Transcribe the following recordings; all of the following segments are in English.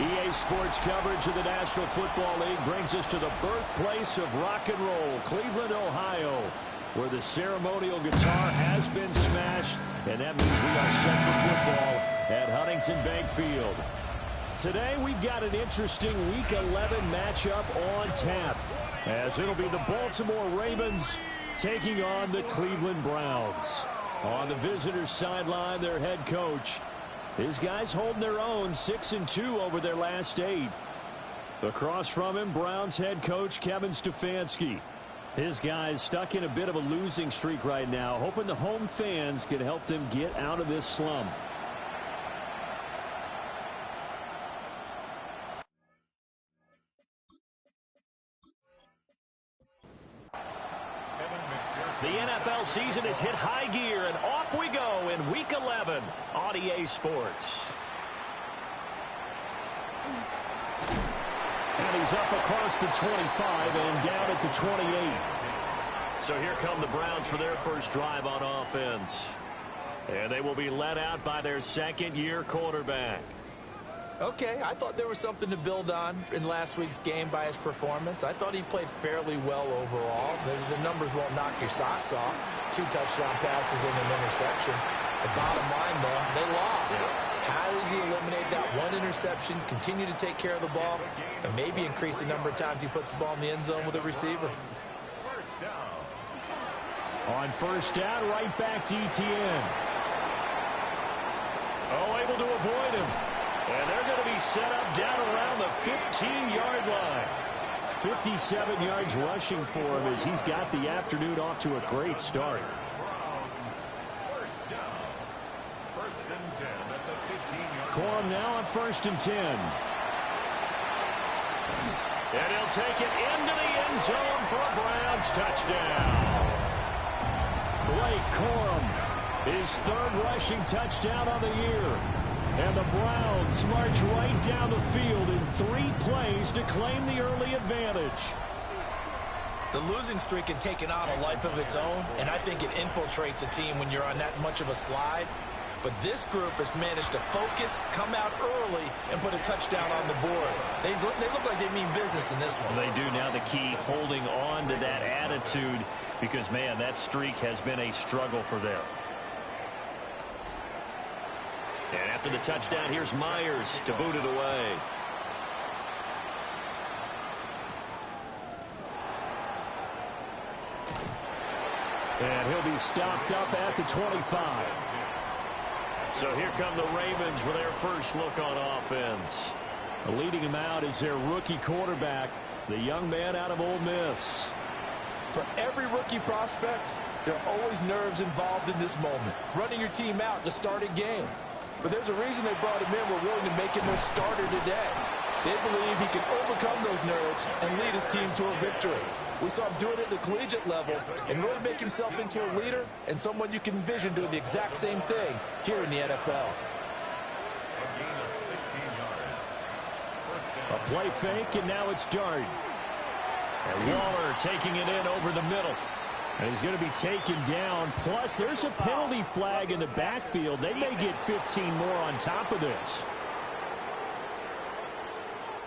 EA Sports coverage of the National Football League brings us to the birthplace of rock and roll, Cleveland, Ohio, where the ceremonial guitar has been smashed, and that means we are set for football at Huntington Bank Field. Today we've got an interesting Week 11 matchup on tap, as it'll be the Baltimore Ravens taking on the Cleveland Browns. On the visitors' sideline, their head coach. His guys holding their own, 6-2 over their last 8. Across from him, Browns head coach Kevin Stefanski. His guys stuck in a bit of a losing streak right now, hoping the home fans can help them get out of this slump. The NFL season has hit high gear, and off we go in Week 11 on EA Sports. And he's up across the 25 and down at the 28. So here come the Browns for their first drive on offense. And they will be led out by their second-year quarterback. Okay, I thought there was something to build on in last week's game by his performance. I thought he played fairly well overall. The numbers won't knock your socks off. 2 touchdown passes and an interception. The bottom line, though, they lost. How does he eliminate that one interception, continue to take care of the ball, and maybe increase the number of times he puts the ball in the end zone with a receiver? On first down, right back to Etienne. Oh, able to avoid him. And they're going to be set up down around the 15-yard line. 57 yards rushing for him as he's got the afternoon off to a great start. Corum now on 1st and 10. And he'll take it into the end zone for a Browns touchdown. Blake Corum, his 3rd rushing touchdown of the year. And the Browns march right down the field in 3 plays to claim the early advantage. The losing streak had taken on a life of its own, and I think it infiltrates a team when you're on that much of a slide. But this group has managed to focus, come out early, and put a touchdown on the board. They look like they mean business in this one. They do. Now the key, holding on to that attitude, because, man, that streak has been a struggle for them. And after the touchdown, here's Myers to boot it away. And he'll be stopped up at the 25. So here come the Ravens with their first look on offense. Leading him out is their rookie quarterback, the young man out of Ole Miss. For every rookie prospect, there are always nerves involved in this moment. Running your team out to start a game. But there's a reason they brought him in. We're willing to make him their starter today. They believe he can overcome those nerves and lead his team to a victory. We saw him do it at the collegiate level and really make himself into a leader and someone you can envision doing the exact same thing here in the NFL. A play fake, and now it's Dart. And Waller taking it in over the middle. And he's going to be taken down. Plus, there's a penalty flag in the backfield. They may get 15 more on top of this.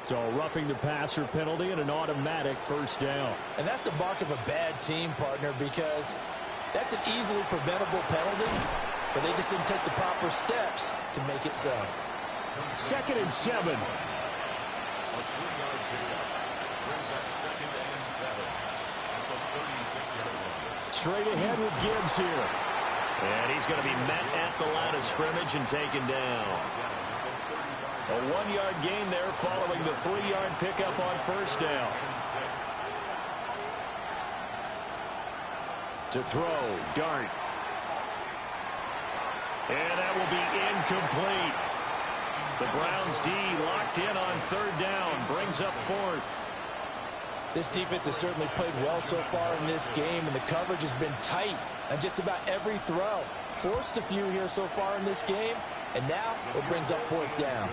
So roughing the passer penalty and an automatic first down. And that's the mark of a bad team, partner, because that's an easily preventable penalty, but they just didn't take the proper steps to make it so. 2nd and 7. Straight ahead with Gibbs here. And he's going to be met at the line of scrimmage and taken down. A 1-yard gain there following the 3-yard pickup on first down. To throw, Dart. And that will be incomplete. The Browns D locked in on 3rd down, brings up 4th. This defense has certainly played well so far in this game, and the coverage has been tight on just about every throw. Forced a few here so far in this game, and now it brings up 4th down.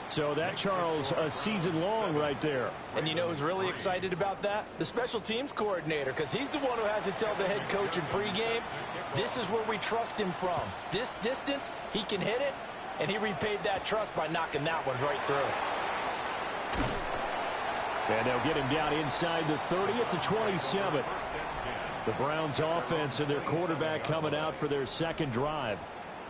So that, Charles, a season long right there. And you know who's really excited about that? The special teams coordinator, because he's the one who has to tell the head coach in pregame, this is where we trust him from. This distance, he can hit it, and he repaid that trust by knocking that one right through. And they'll get him down inside the 30 at the 27. The Browns offense and their quarterback coming out for their second drive.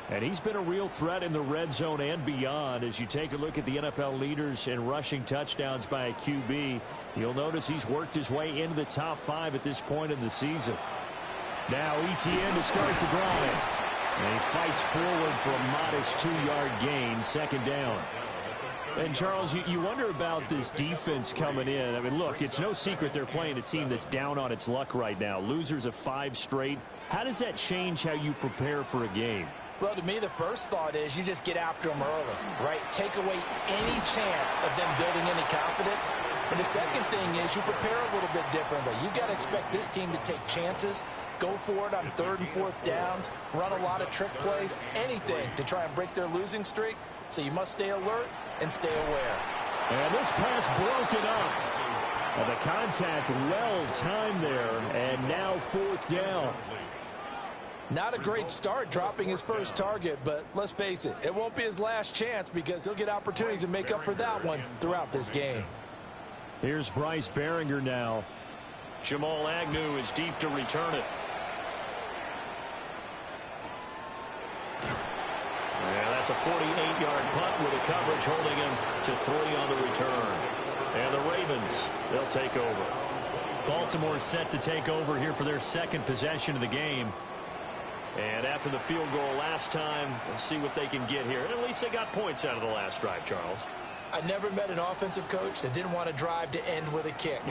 And he's been a real threat in the red zone and beyond. As you take a look at the NFL leaders in rushing touchdowns by a QB, you'll notice he's worked his way into the top 5 at this point in the season. Now ETN to start the drive. And he fights forward for a modest 2-yard gain, second down. And, Charles, you wonder about this defense coming in. I mean, look, it's no secret they're playing a team that's down on its luck right now. Losers of 5 straight. How does that change how you prepare for a game? Well, to me, the first thought is you just get after them early, right? Take away any chance of them building any confidence. And the second thing is you prepare a little bit differently. You've got to expect this team to take chances, go for it on 3rd and 4th downs, run a lot of trick plays, anything to try and break their losing streak. So you must stay alert and stay aware. And this pass broken up. And the contact well timed there, and now 4th down. Not a great start dropping his first target, but let's face it, it won't be his last chance because he'll get opportunities to make up for that one throughout this game. Here's Bryce Baringer now. Jamal Agnew is deep to return it. Yeah, that's a 48-yard punt with a coverage holding him to 3 on the return. And the Ravens, they'll take over. Baltimore set to take over here for their second possession of the game. And after the field goal last time, we'll see what they can get here. At least they got points out of the last drive, Charles. I never met an offensive coach that didn't want to drive to end with a kick.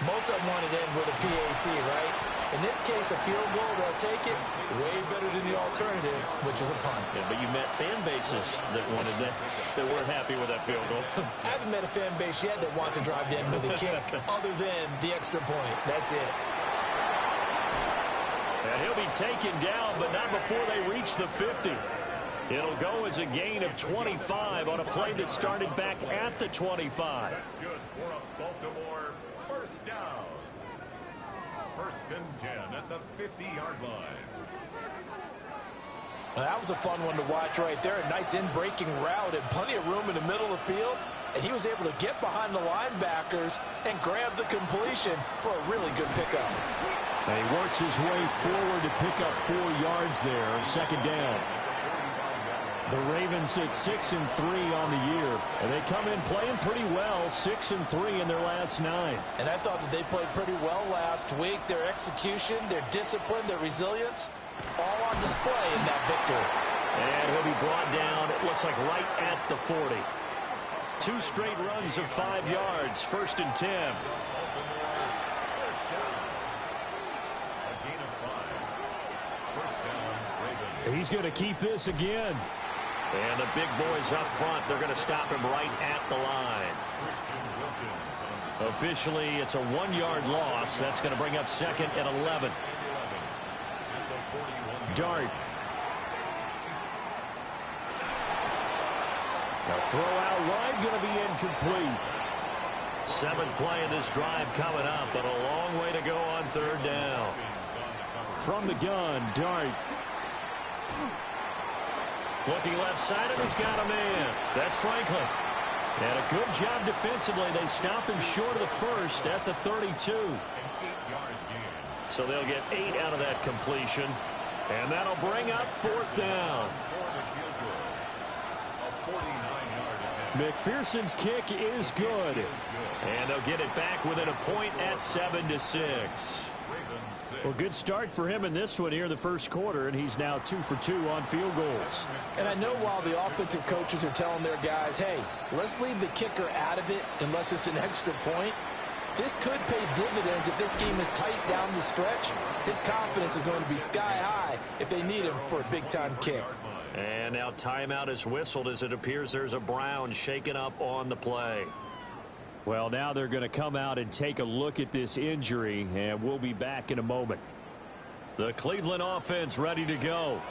Most of them wanted to end with a PAT, right? In this case, a field goal, they'll take it way better than the alternative, which is a punt. Yeah, but you met fan bases that wanted that weren't happy with that field goal. I haven't met a fan base yet that wants to drive to end with a kick other than the extra point. That's it. And he'll be taken down, but not before they reach the 50. It'll go as a gain of 25 on a play that started back at the 25. That's good for a Baltimore first down. 1st and 10 at the 50-yard line. Well, that was a fun one to watch right there. A nice in-breaking route and plenty of room in the middle of the field. And he was able to get behind the linebackers and grab the completion for a really good pickup. And he works his way forward to pick up 4 yards there, second down. The Ravens at 6-3 on the year. And they come in playing pretty well, 6-3 in their last 9. And I thought that they played pretty well last week. Their execution, their discipline, their resilience, all on display in that victory. And he'll be brought down, it looks like right at the 40. 2 straight runs of 5 yards, 1st and 10. He's going to keep this again. And the big boys up front, they're going to stop him right at the line. Officially, it's a 1-yard loss. That's going to bring up 2nd and 11. Dart. The throw out wide going to be incomplete. 7th play of this drive coming up, but a long way to go on 3rd down. From the gun, Dart. Looking left side, and he's got a man. That's Franklin. And a good job defensively. They stop him short of the 1st at the 32. So they'll get 8 out of that completion. And that'll bring up 4th down. McPherson's kick is good. And they'll get it back within a point at 7-6. Well, good start for him in this one here, the first quarter, and he's now 2 for 2 on field goals. And I know while the offensive coaches are telling their guys, hey, let's leave the kicker out of it unless it's an extra point, this could pay dividends if this game is tight down the stretch. His confidence is going to be sky high if they need him for a big-time kick. And now timeout is whistled as it appears there's a Brown shaken up on the play. Well, now they're going to come out and take a look at this injury, and we'll be back in a moment. The Cleveland offense ready to go.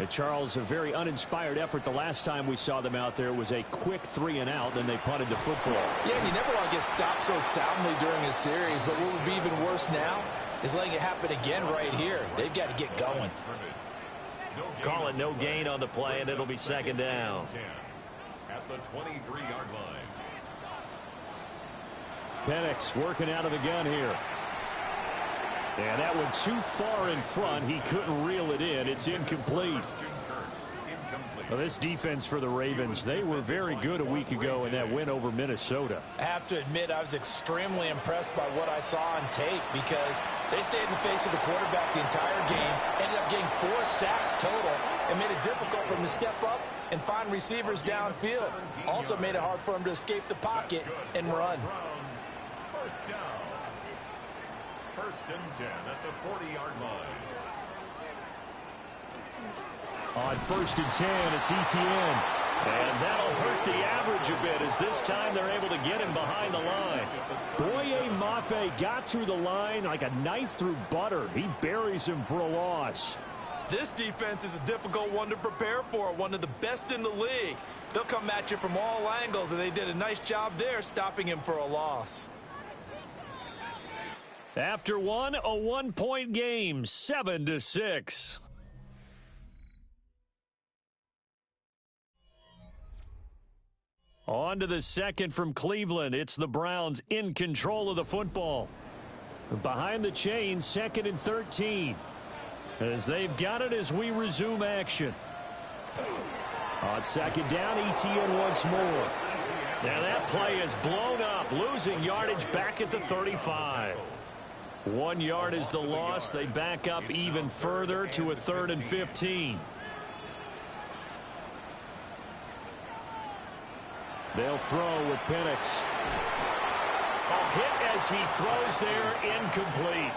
Charles, a very uninspired effort the last time we saw them out there was a quick 3-and-out, then they punted the football. Yeah, and you never want to get stopped so soundly during a series, but what would be even worse now is letting it happen again right here. They've got to get going. Call it no gain on the play, and it'll be second down. At the 23-yard line. Penix working out of the gun here. And that one too far in front. He couldn't reel it in. It's incomplete. Well, this defense for the Ravens, they were very good a week ago in that win over Minnesota. I have to admit, I was extremely impressed by what I saw on tape because they stayed in the face of the quarterback the entire game, ended up getting 4 sacks total, and made it difficult for him to step up and find receivers downfield. Also made it hard for him to escape the pocket and run. First down. First and 10 at the 40-yard line. On first and 10, it's Etienne. And that'll hurt the average a bit as this time they're able to get him behind the line. Boye Mafe got through the line like a knife through butter. He buries him for a loss. This defense is a difficult one to prepare for, one of the best in the league. They'll come at you from all angles, and they did a nice job there stopping him for a loss. After one, a 1-point game, 7-6. On to the second from Cleveland. It's the Browns in control of the football. Behind the chains, 2nd and 13. As they've got it as we resume action. On second down, Etienne once more. Now that play is blown up, losing yardage back at the 35. 1 yard is the loss. They back up even further to a 3rd and 15. They'll throw with Penix. A hit as he throws there, incomplete.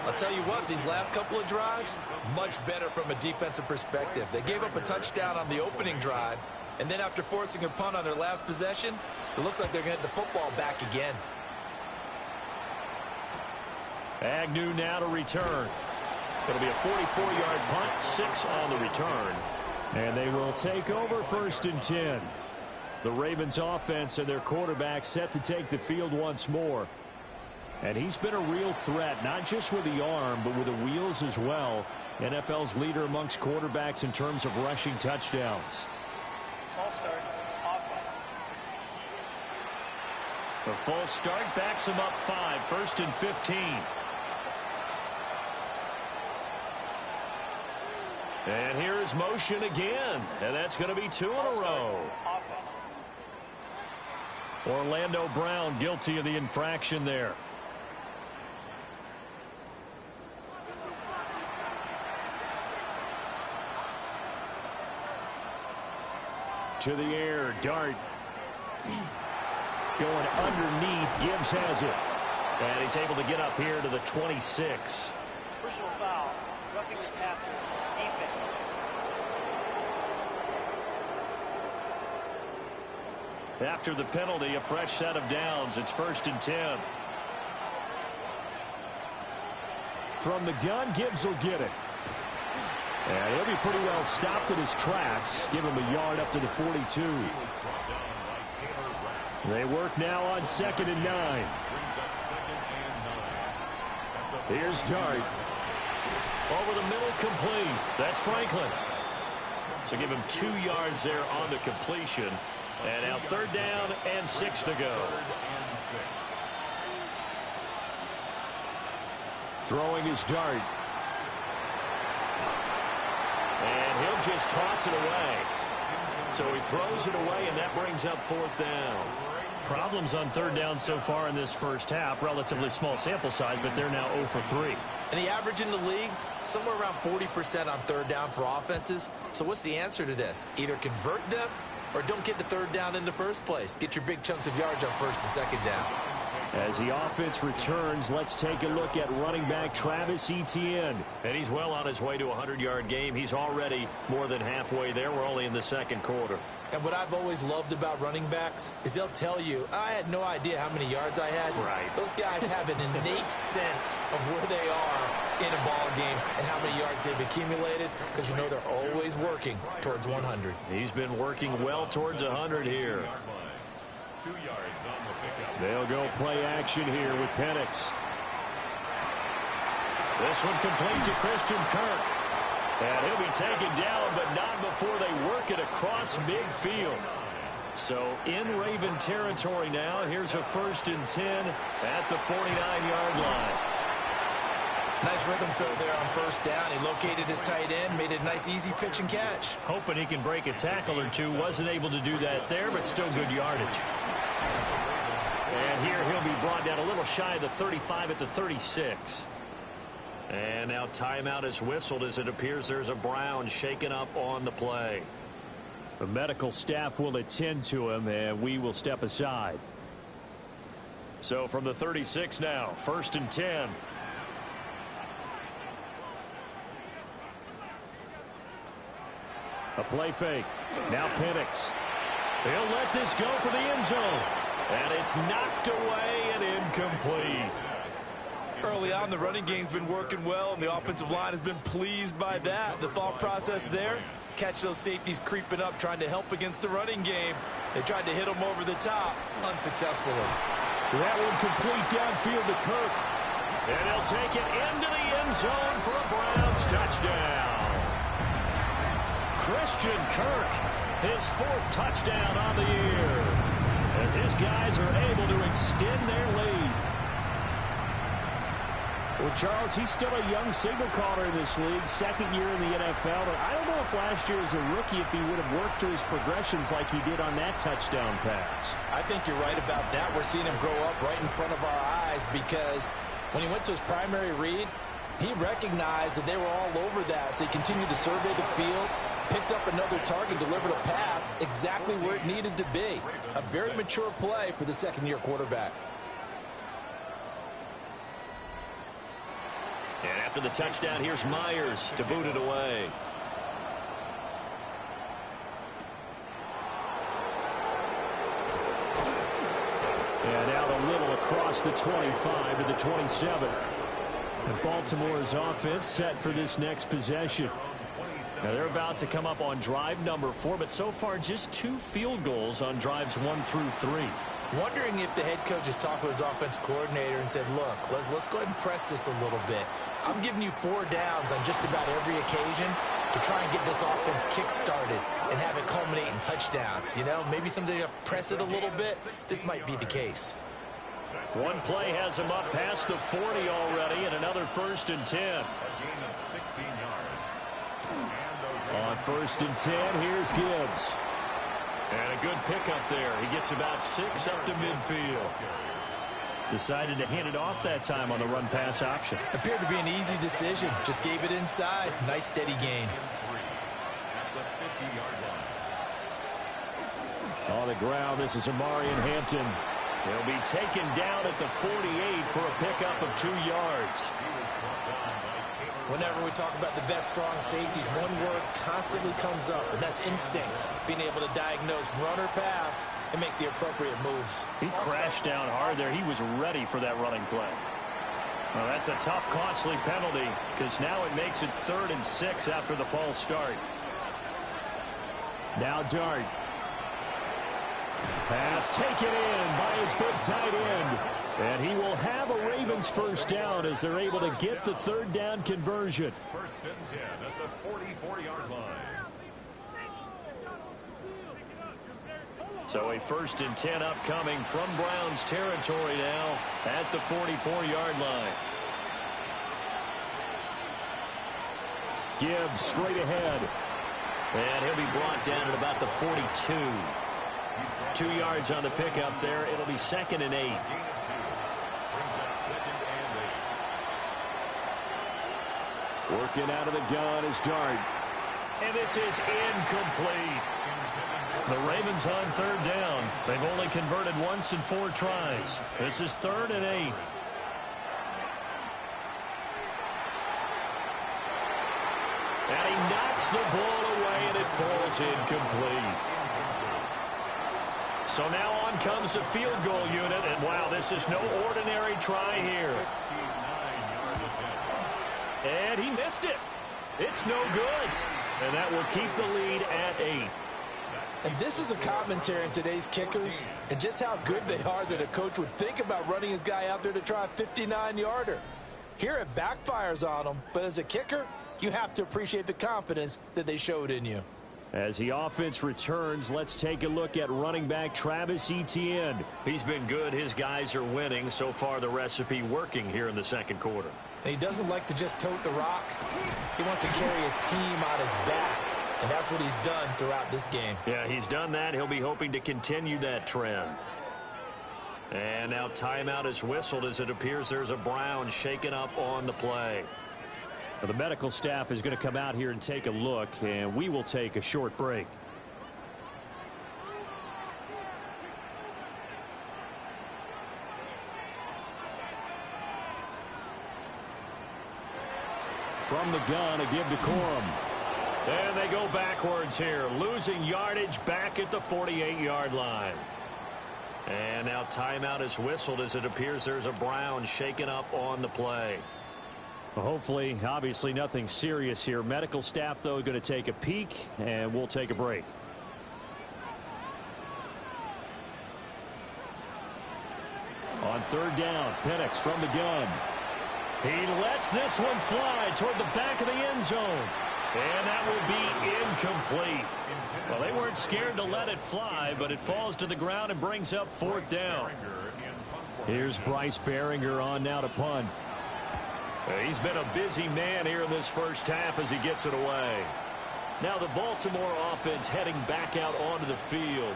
I'll tell you what, these last couple of drives, much better from a defensive perspective. They gave up a touchdown on the opening drive, and then after forcing a punt on their last possession, it looks like they're going to get the football back again. Agnew now to return. It'll be a 44-yard punt, 6 on the return. And they will take over 1st and 10. The Ravens offense and their quarterback set to take the field once more. And he's been a real threat, not just with the arm, but with the wheels as well. NFL's leader amongst quarterbacks in terms of rushing touchdowns. The false start backs him up 5, 1st and 15. And here's motion again, and that's going to be 2 in a row. Orlando Brown guilty of the infraction there. To the air, Dart. Going underneath, Gibbs has it. And he's able to get up here to the 26. Personal foul, roughing the passer, defense. After the penalty, a fresh set of downs. It's 1st and 10. From the gun, Gibbs will get it. And he'll be pretty well stopped in his tracks. Give him a yard up to the 42. They work now on 2nd and 9. Here's Dart. Over the middle, complete. That's Franklin. So give him 2 yards there on the completion. And now 3rd down and 6 to go. Throwing his Dart. And he'll just toss it away. So he throws it away, and that brings up 4th down. Problems on 3rd down so far in this first half. Relatively small sample size, but they're now 0 for 3. And the average in the league, somewhere around 40% on 3rd down for offenses. So what's the answer to this? Either convert them or don't get the 3rd down in the first place. Get your big chunks of yards on 1st and 2nd down. As the offense returns, let's take a look at running back Travis Etienne. And he's well on his way to a 100-yard game. He's already more than halfway there. We're only in the 2nd quarter. And what I've always loved about running backs is they'll tell you, I had no idea how many yards I had. Right. Those guys have an innate sense of where they are in a ball game and how many yards they've accumulated, because you know they're always working towards 100. He's been working well towards 100 here. 2 yards on the pickup. They'll go play action here with Penix. This one complete to Christian Kirk. And he'll be taken down, but not before they work it across midfield. So in Raven territory now. Here's a 1st and 10 at the 49-yard line. Nice rhythm throw there on 1st down. He located his tight end, made it a nice, easy pitch and catch. Hoping he can break a tackle or two. Wasn't able to do that there, but still good yardage. And here he'll be brought down a little shy of the 35 at the 36. And now timeout is whistled as it appears there's a Brown shaken up on the play. The medical staff will attend to him, and we will step aside. So from the 36 now, 1st and 10. A play fake. Now Penix. He'll let this go for the end zone. And it's knocked away and incomplete. Early on, the running game's been working well, and the offensive line has been pleased by that. The thought process there, catch those safeties creeping up, trying to help against the running game. They tried to hit them over the top, unsuccessfully. That one complete downfield to Kirk. And he'll take it into the end zone for a Browns touchdown. Christian Kirk, his 4th touchdown on the year, as his guys are able to extend their lead. Well, Charles, he's still a young signal caller in this league, 2nd year in the NFL. But I don't know if last year as a rookie, if he would have worked through his progressions like he did on that touchdown pass. I think you're right about that. We're seeing him grow up right in front of our eyes because when he went to his primary read, he recognized that they were all over that. So he continued to survey the field, picked up another target, delivered a pass exactly where it needed to be. A very mature play for the 2nd-year quarterback. And after the touchdown, here's Myers to boot it away. And out a little across the 25 to the 27. And Baltimore's offense set for this next possession. Now they're about to come up on drive number 4, but so far just 2 field goals on drives 1 through 3. Wondering if the head coach has talked with his offensive coordinator and said, look, let's go ahead and press this a little bit. I'm giving you 4 downs on just about every occasion to try and get this offense kick-started and have it culminate in touchdowns. You know, maybe something to press it a little bit. This might be the case. One play has him up past the 40 already, and another 1st and 10. A gain of 16 yards. On 1st and 10, here's Gibbs. And a good pickup there. He gets about 6 up to midfield. Decided to hand it off that time on the run-pass option. Appeared to be an easy decision. Just gave it inside. Nice steady gain. On the ground, this is Amarian Hampton. He'll be taken down at the 48 for a pickup of 2 yards. Whenever we talk about the best strong safeties, one word constantly comes up, and that's instincts. Being able to diagnose run or pass and make the appropriate moves. He crashed down hard there. He was ready for that running play. Well, that's a tough, costly penalty because now it makes it 3rd and 6 after the false start. Now Dart. Pass taken in by his big tight end. And he will have a Ravens 1st down as they're able to get the 3rd down conversion. 1st and 10 at the 44-yard line. So a 1st and 10 upcoming from Browns territory now at the 44-yard line. Gibbs straight ahead. And he'll be brought down at about the 42. 2 yards on the pickup there. It'll be 2nd and 8. Working out of the gun is Dart. And this is incomplete. The Ravens on 3rd down. They've only converted once in 4 tries. This is 3rd and 8. And he knocks the ball away, and it falls incomplete. So now on comes the field goal unit, and wow, this is no ordinary try here. And he missed it. It's no good. And that will keep the lead at 8. And this is a commentary on today's kickers and just how good they are that a coach would think about running his guy out there to try a 59-yarder. Here it backfires on him, but as a kicker, you have to appreciate the confidence that they showed in you. As the offense returns, let's take a look at running back Travis Etienne. He's been good. His guys are winning. So far, the recipe working here in the second quarter. And he doesn't like to just tote the rock. He wants to carry his team on his back, and that's what he's done throughout this game. Yeah, he's done that. He'll be hoping to continue that trend. And now timeout is whistled as it appears there's a Brown shaken up on the play. Well, the medical staff is going to come out here and take a look, and we will take a short break. From the gun, a give to Corum. And they go backwards here, losing yardage back at the 48-yard line. And now timeout is whistled as it appears there's a Brown shaken up on the play. Well, hopefully, obviously nothing serious here. Medical staff, though, going to take a peek, and we'll take a break. On third down, Penix from the gun. He lets this one fly toward the back of the end zone. And that will be incomplete. Well, they weren't scared to let it fly, but it falls to the ground and brings up fourth down. Here's Bryce Baringer on now to punt. He's been a busy man here in this first half as he gets it away. Now the Baltimore offense heading back out onto the field.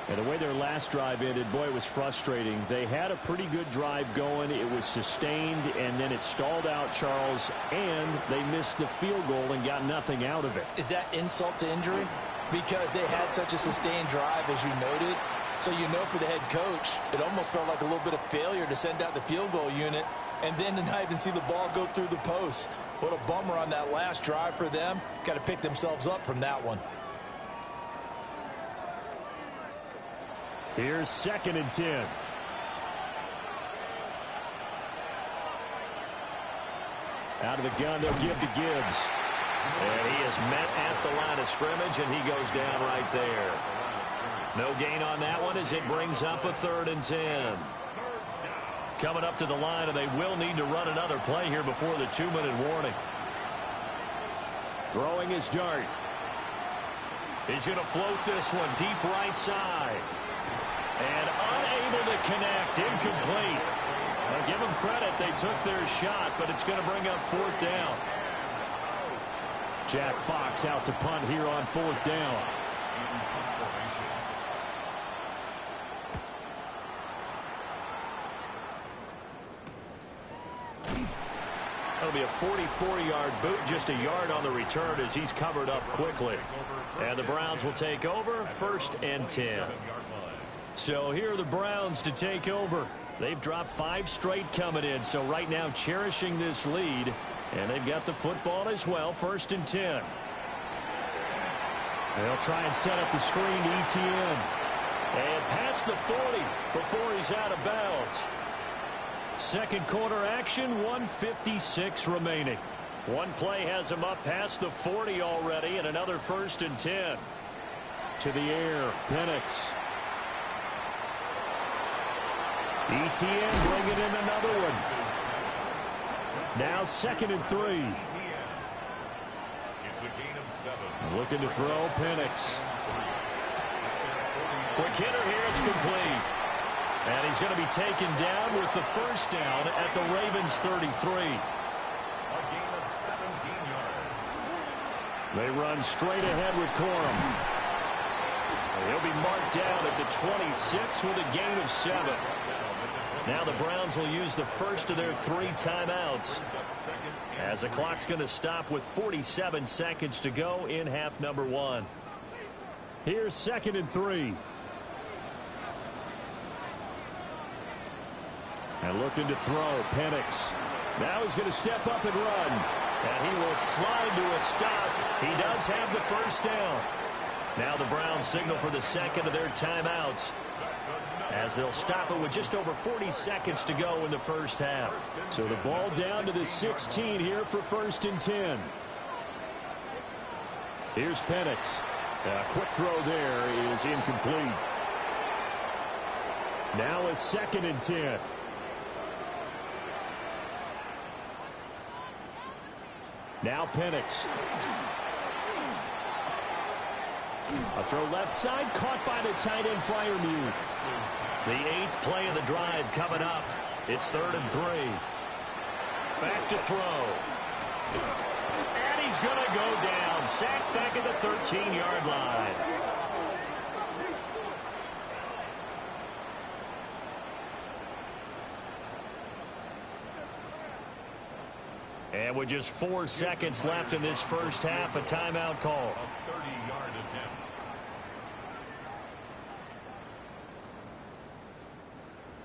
And the way their last drive ended, boy, it was frustrating. They had a pretty good drive going. It was sustained, and then it stalled out, Charles, and they missed the field goal and got nothing out of it. Is that insult to injury? Because they had such a sustained drive, as you noted. So you know for the head coach, it almost felt like a little bit of failure to send out the field goal unit and then to not even see the ball go through the post. What a bummer on that last drive for them. Got to pick themselves up from that one. Here's 2nd and 10. Out of the gun, they'll give to Gibbs. And he is met at the line of scrimmage, and he goes down right there. No gain on that one as it brings up a 3rd and 10. Coming up to the line, and they will need to run another play here before the 2-minute warning. Throwing his dart. He's going to float this one deep right side. And unable to connect, incomplete. Now give them credit, they took their shot, but it's going to bring up 4th down. Jack Fox out to punt here on 4th down. That'll be a 44-yard boot, just a yard on the return as he's covered up quickly. And the Browns will take over, 1st and 10. So here are the Browns to take over. They've dropped 5 straight coming in, so right now cherishing this lead. And they've got the football as well, 1st and 10. They'll try and set up the screen to Etienne. And past the 40 before he's out of bounds. Second quarter action, 1:56 remaining. One play has him up past the 40 already, and another 1st and 10. To the air, Penix. Etienne bringing in another one. Now 2nd and 3. It's a gain of 7. Looking to throw, Penix. Quick hitter here, it's complete. And he's going to be taken down with the 1st down at the Ravens 33. A gain of 17 yards. They run straight ahead with Corum. He'll be marked down at the 26 with a gain of 7. Now the Browns will use the first of their 3 timeouts as the clock's going to stop with 47 seconds to go in half number 1. Here's 2nd and 3. And looking to throw, Penix. Now he's going to step up and run. And he will slide to a stop. He does have the 1st down. Now the Browns signal for the 2nd of their timeouts, as they'll stop it with just over 40 seconds to go in the first half. So the ball down to the 16 here for 1st and 10. Here's Penix. A quick throw there is incomplete. Now a 2nd and 10. Now Penix. A throw left side, caught by the tight end Freiermuth. The 8th play of the drive coming up. It's 3rd and 3. Back to throw. And he's going to go down. Sacked back at the 13-yard line. And with just 4 seconds left in this first half, a timeout call. A 30-yard attempt.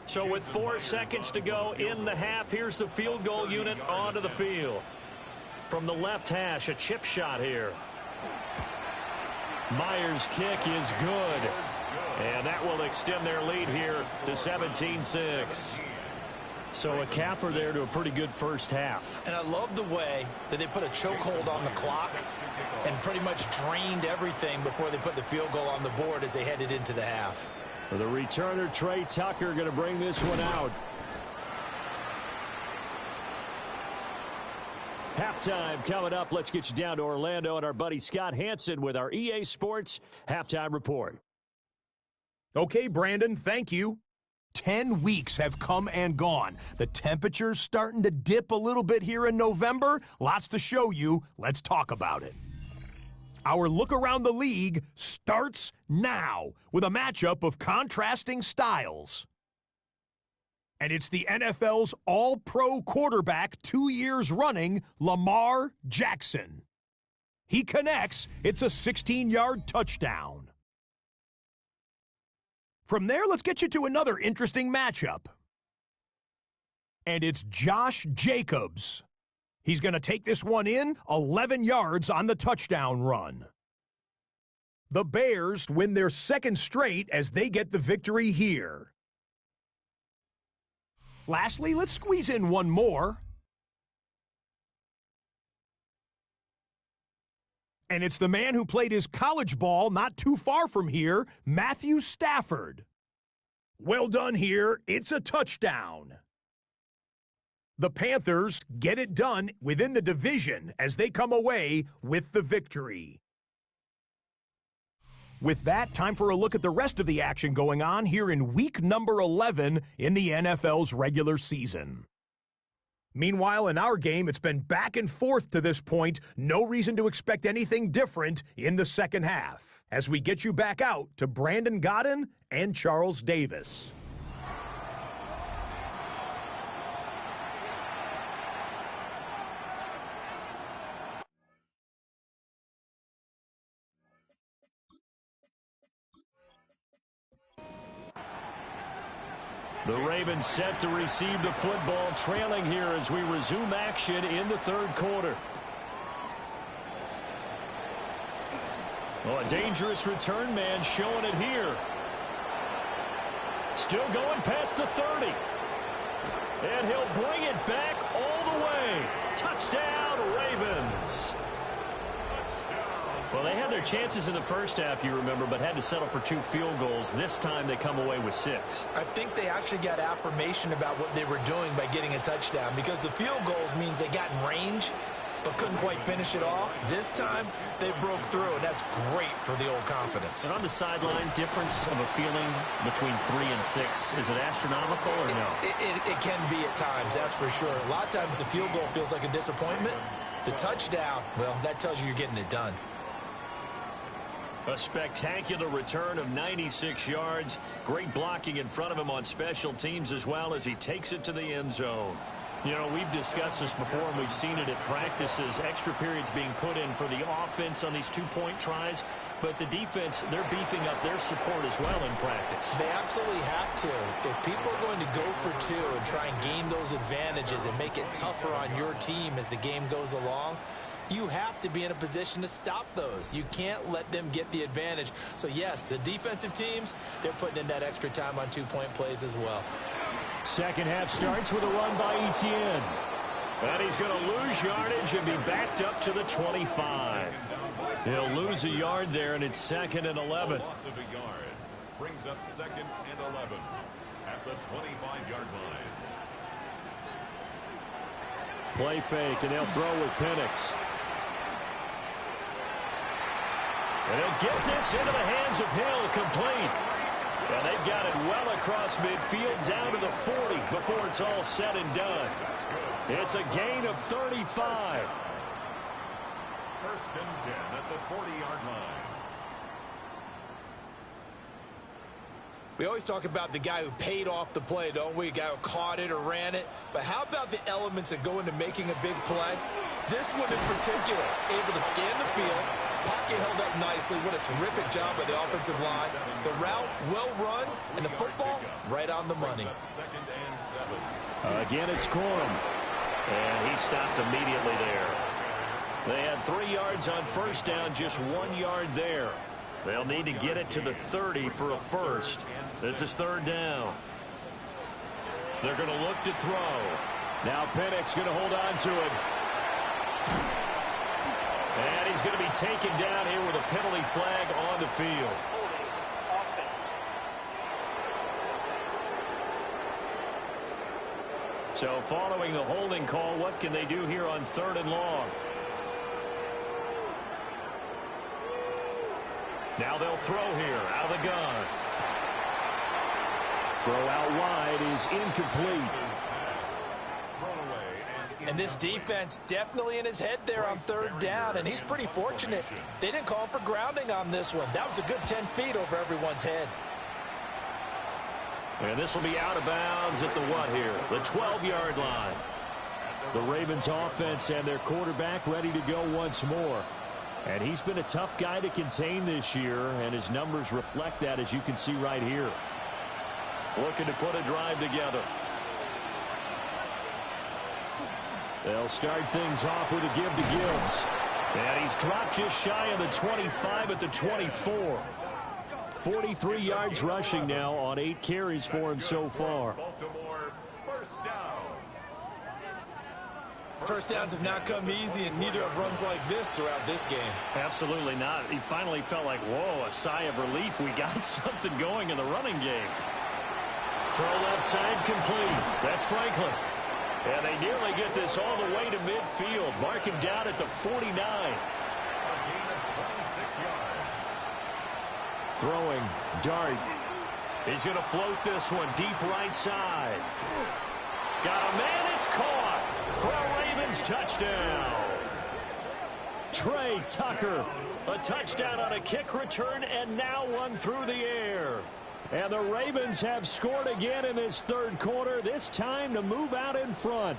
So with 4 seconds to go in the half, here's the field goal unit onto the field. From the left hash, a chip shot here. Myers' kick is good. And that will extend their lead here to 17-6. So a capper there to a pretty good first half. And I love the way that they put a chokehold on the clock and pretty much drained everything before they put the field goal on the board as they headed into the half. For the returner, Trey Tucker, going to bring this one out. Halftime coming up. Let's get you down to Orlando and our buddy Scott Hansen with our EA Sports Halftime Report. Okay, Brandon, thank you. 10 weeks have come and gone. The temperature's starting to dip a little bit here in November. Lots to show you. Let's talk about it. Our look around the league starts now with a matchup of contrasting styles. And it's the NFL's all-pro quarterback 2 years running, Lamar Jackson. He connects. It's a 16-yard touchdown. From there, let's get you to another interesting matchup. And it's Josh Jacobs. He's going to take this one in, 11 yards on the touchdown run. The Bears win their 2nd straight as they get the victory here. Lastly, let's squeeze in one more. And it's the man who played his college ball not too far from here, Matthew Stafford. Well done here. It's a touchdown. The Panthers get it done within the division as they come away with the victory. With that, time for a look at the rest of the action going on here in week number 11 in the NFL's regular season. Meanwhile, in our game, it's been back and forth to this point. No reason to expect anything different in the second half as we get you back out to Brandon Gaudin and Charles Davis. The Ravens set to receive the football, trailing here as we resume action in the 3rd quarter. Oh, a dangerous return man showing it here. Still going past the 30. And he'll bring it back all the way. Touchdown, Ravens. Well, they had their chances in the first half, you remember, but had to settle for 2 field goals. This time they come away with 6. I think they actually got affirmation about what they were doing by getting a touchdown because the field goals means they got in range but couldn't quite finish it off. This time they broke through, and that's great for the old confidence. And on the sideline, difference of a feeling between 3 and 6, is it astronomical or no? It can be at times, that's for sure. A lot of times the field goal feels like a disappointment. The touchdown, well, that tells you you're getting it done. A spectacular return of 96 yards. Great blocking in front of him on special teams as well as he takes it to the end zone. You know, we've discussed this before and we've seen it at practices. Extra periods being put in for the offense on these 2-point tries. But the defense, they're beefing up their support as well in practice. They absolutely have to. If people are going to go for 2 and try and gain those advantages and make it tougher on your team as the game goes along, you have to be in a position to stop those. You can't let them get the advantage. So, yes, the defensive teams, they're putting in that extra time on 2-point plays as well. Second half starts with a run by Etienne. And he's going to lose yardage and be backed up to the 25. He'll lose a yard there, and it's 2nd and 11. Loss of a yard brings up 2nd and 11 at the 25-yard line. Play fake, and they'll throw with Penix. And he'll get this into the hands of Hill, complete. And they've got it well across midfield down to the 40 before it's all said and done. It's a gain of 35. First and 10 at the 40-yard line. We always talk about the guy who paid off the play, don't we? A guy who caught it or ran it. But how about the elements that go into making a big play? This one in particular, able to scan the field, pocket held up nicely. What a terrific job by the offensive line. The route, well run, and the football, right on the money. Second and 7. Again, it's Corum. And he stopped immediately there. They had 3 yards on first down, just 1 yard there. They'll need to get it to the 30 for a first. This is third down. They're going to look to throw. Now Penix going to hold on to it. And he's going to be taken down here with a penalty flag on the field. So following the holding call, what can they do here on third and long? Now they'll throw here out of the gun. Throw out wide is incomplete. And this defense definitely in his head there on third down, and he's pretty fortunate. They didn't call for grounding on this one. That was a good 10 feet over everyone's head. And this will be out of bounds at the what here? The 12-yard line. The Ravens offense and their quarterback ready to go once more. And he's been a tough guy to contain this year, and his numbers reflect that, as you can see right here. Looking to put a drive together. They'll start things off with a give to Gibbs. And he's dropped just shy of the 25 at the 24. 43 yards rushing now on 8 carries for him so far. Baltimore, first down. First downs have not come easy, and neither have runs like this throughout this game. Absolutely not. He finally felt like, whoa, a sigh of relief. We got something going in the running game. Throw left side complete. That's Franklin. And they nearly get this all the way to midfield. Mark him down at the 49. A gain of 26 yards. Throwing, Dart. He's going to float this one deep right side. Got a man, it's caught for a Ravens touchdown. Trey Tucker, a touchdown on a kick return, and now one through the air. And the Ravens have scored again in this third quarter, this time to move out in front.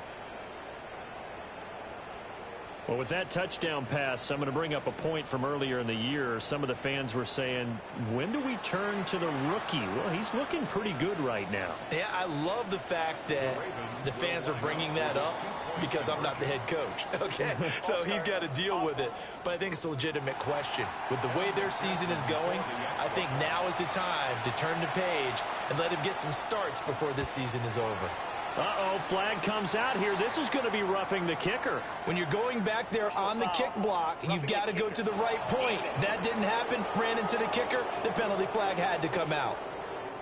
Well, with that touchdown pass, I'm going to bring up a point from earlier in the year. Some of the fans were saying, when do we turn to the rookie? Well, he's looking pretty good right now. Yeah, I love the fact that the fans are bringing that up because I'm not the head coach, okay? So he's got to deal with it. But I think it's a legitimate question. With the way their season is going, I think now is the time to turn the page and let him get some starts before this season is over. Uh-oh, flag comes out here. This is going to be roughing the kicker. When you're going back there on the kick block, you've got to go to the right point. That didn't happen. Ran into the kicker. The penalty flag had to come out.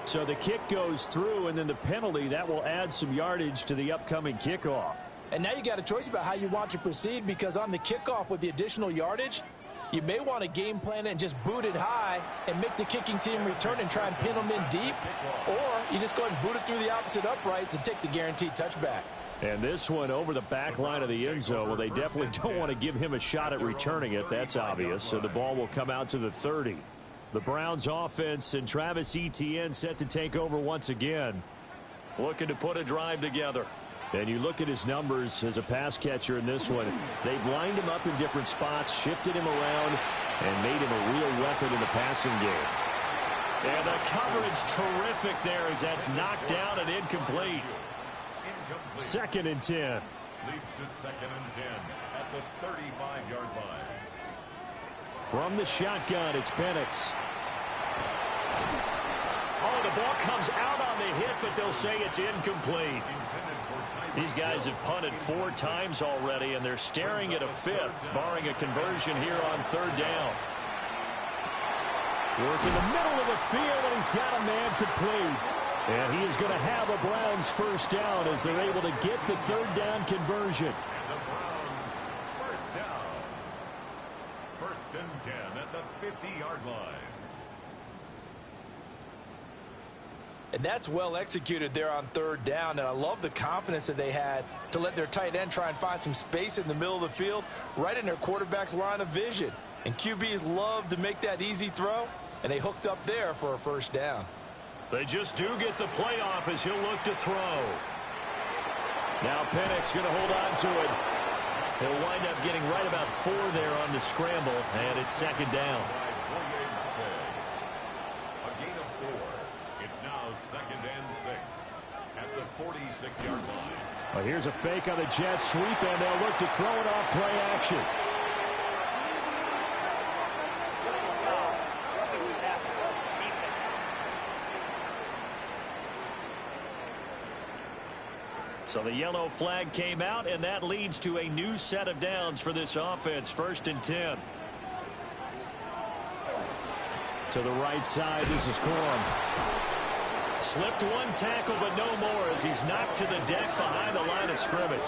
So the kick goes through, and then the penalty, that will add some yardage to the upcoming kickoff. And now you got a choice about how you want to proceed, because on the kickoff with the additional yardage, you may want to game plan it and just boot it high and make the kicking team return and try and pin them in deep. Or you just go ahead and boot it through the opposite uprights and take the guaranteed touchback. And this one over the back line of the end zone. Well, they definitely don't want to give him a shot at returning it. That's obvious. So the ball will come out to the 30. The Browns offense and Travis Etienne set to take over once again. Looking to put a drive together. And you look at his numbers as a pass catcher in this one. They've lined him up in different spots, shifted him around, and made him a real weapon in the passing game. And the coverage terrific there as that's knocked down and incomplete. Second and 10. Leads to second and 10 at the 35-yard line. From the shotgun, it's Penix. Oh, the ball comes out on the hit, but they'll say it's incomplete. These guys have punted 4 times already, and they're staring at a 5th, barring a conversion here on third down. Work in the middle of the field, and he's got a man complete. And he is going to have a Browns first down as they're able to get the third down conversion. And the Browns first down. First and 10 at the 50-yard line. And that's well executed there on third down. And I love the confidence that they had to let their tight end try and find some space in the middle of the field, right in their quarterback's line of vision. And QBs love to make that easy throw, and they hooked up there for a first down. They just do get the playoff as he'll look to throw. Now Penix going to hold on to it. He'll wind up getting right about 4 there on the scramble, and it's second down. Second and 6 at the 46-yard line. Well, here's a fake on the jet sweep, and they'll look to throw it off play action. So the yellow flag came out, and that leads to a new set of downs for this offense. 1st and 10. To the right side, this is Corum. Slipped one tackle, but no more as he's knocked to the deck behind the line of scrimmage.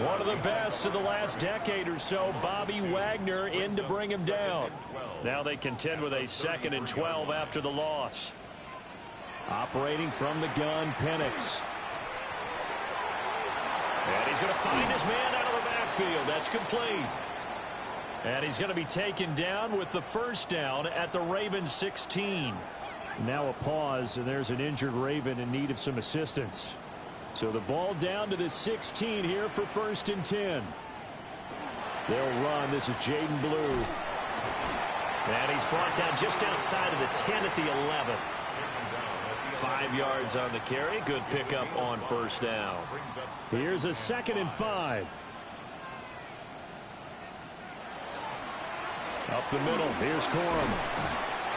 One of the best of the last decade or so, Bobby Wagner in to bring him down. Now they contend with a 2nd and 12 after the loss. Operating from the gun, Penix. And he's going to find his man out of the backfield. That's complete. And he's going to be taken down with the first down at the Ravens 16. Now a pause, and there's an injured Raven in need of some assistance. So the ball down to the 16 here for 1st and 10. They'll run. This is Jaden Blue. And he's brought down just outside of the 10 at the 11. 5 yards on the carry. Good pickup on first down. Here's a 2nd and 5. Up the middle. Here's Corum.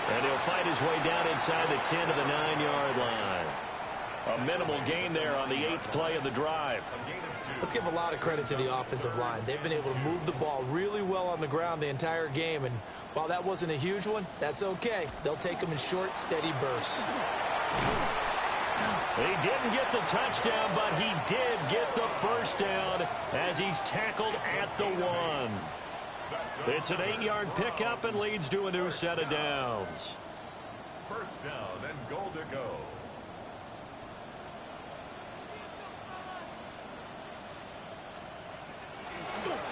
And he'll fight his way down inside the 10 to the 9-yard line. A minimal gain there on the 8th play of the drive. Let's give a lot of credit to the offensive line. They've been able to move the ball really well on the ground the entire game. And while that wasn't a huge one, that's okay. They'll take them in short, steady bursts. He didn't get the touchdown, but he did get the first down as he's tackled at the 1. It's an 8-yard pickup and leads to a new set of downs. First down and goal to go.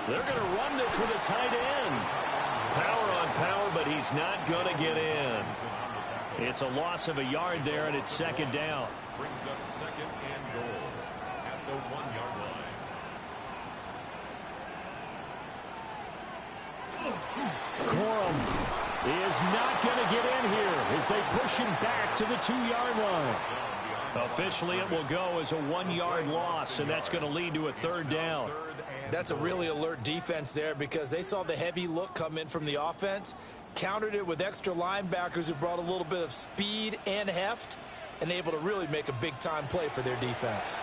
They're going to run this with a tight end. Power on power, but he's not going to get in. It's a loss of a yard there, and it's second down. Brings up 2nd and goal at the 1-yard line. Corum is not going to get in here as they push him back to the 2-yard line. Officially, it will go as a 1-yard loss, and that's going to lead to a 3rd down. That's a really alert defense there because they saw the heavy look come in from the offense, countered it with extra linebackers who brought a little bit of speed and heft, and able to really make a big-time play for their defense.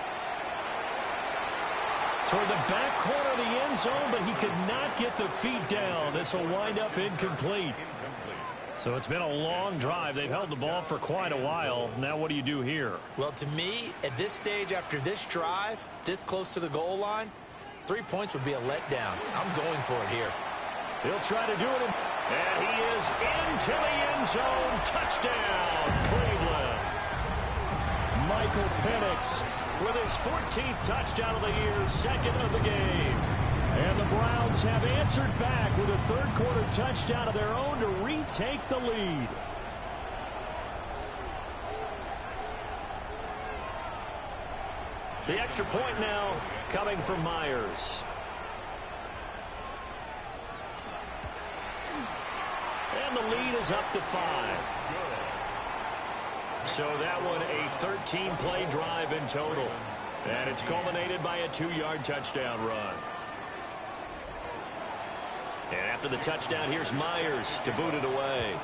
Toward the back corner of the end zone, but he could not get the feet down. This will wind up incomplete. So it's been a long drive. They've held the ball for quite a while. Now what do you do here? Well, to me, at this stage after this drive, this close to the goal line, 3 points would be a letdown. I'm going for it here. He'll try to do it. And he is into the end zone. Touchdown, Cleveland. Michael Penix with his 14th touchdown of the year, 2nd of the game. And the Browns have answered back with a third-quarter touchdown of their own to retake the lead. The extra point now coming from Myers. And the lead is up to 5. So that one a 13-play drive in total. And it's culminated by a 2-yard touchdown run. And after the touchdown, here's Myers to boot it away.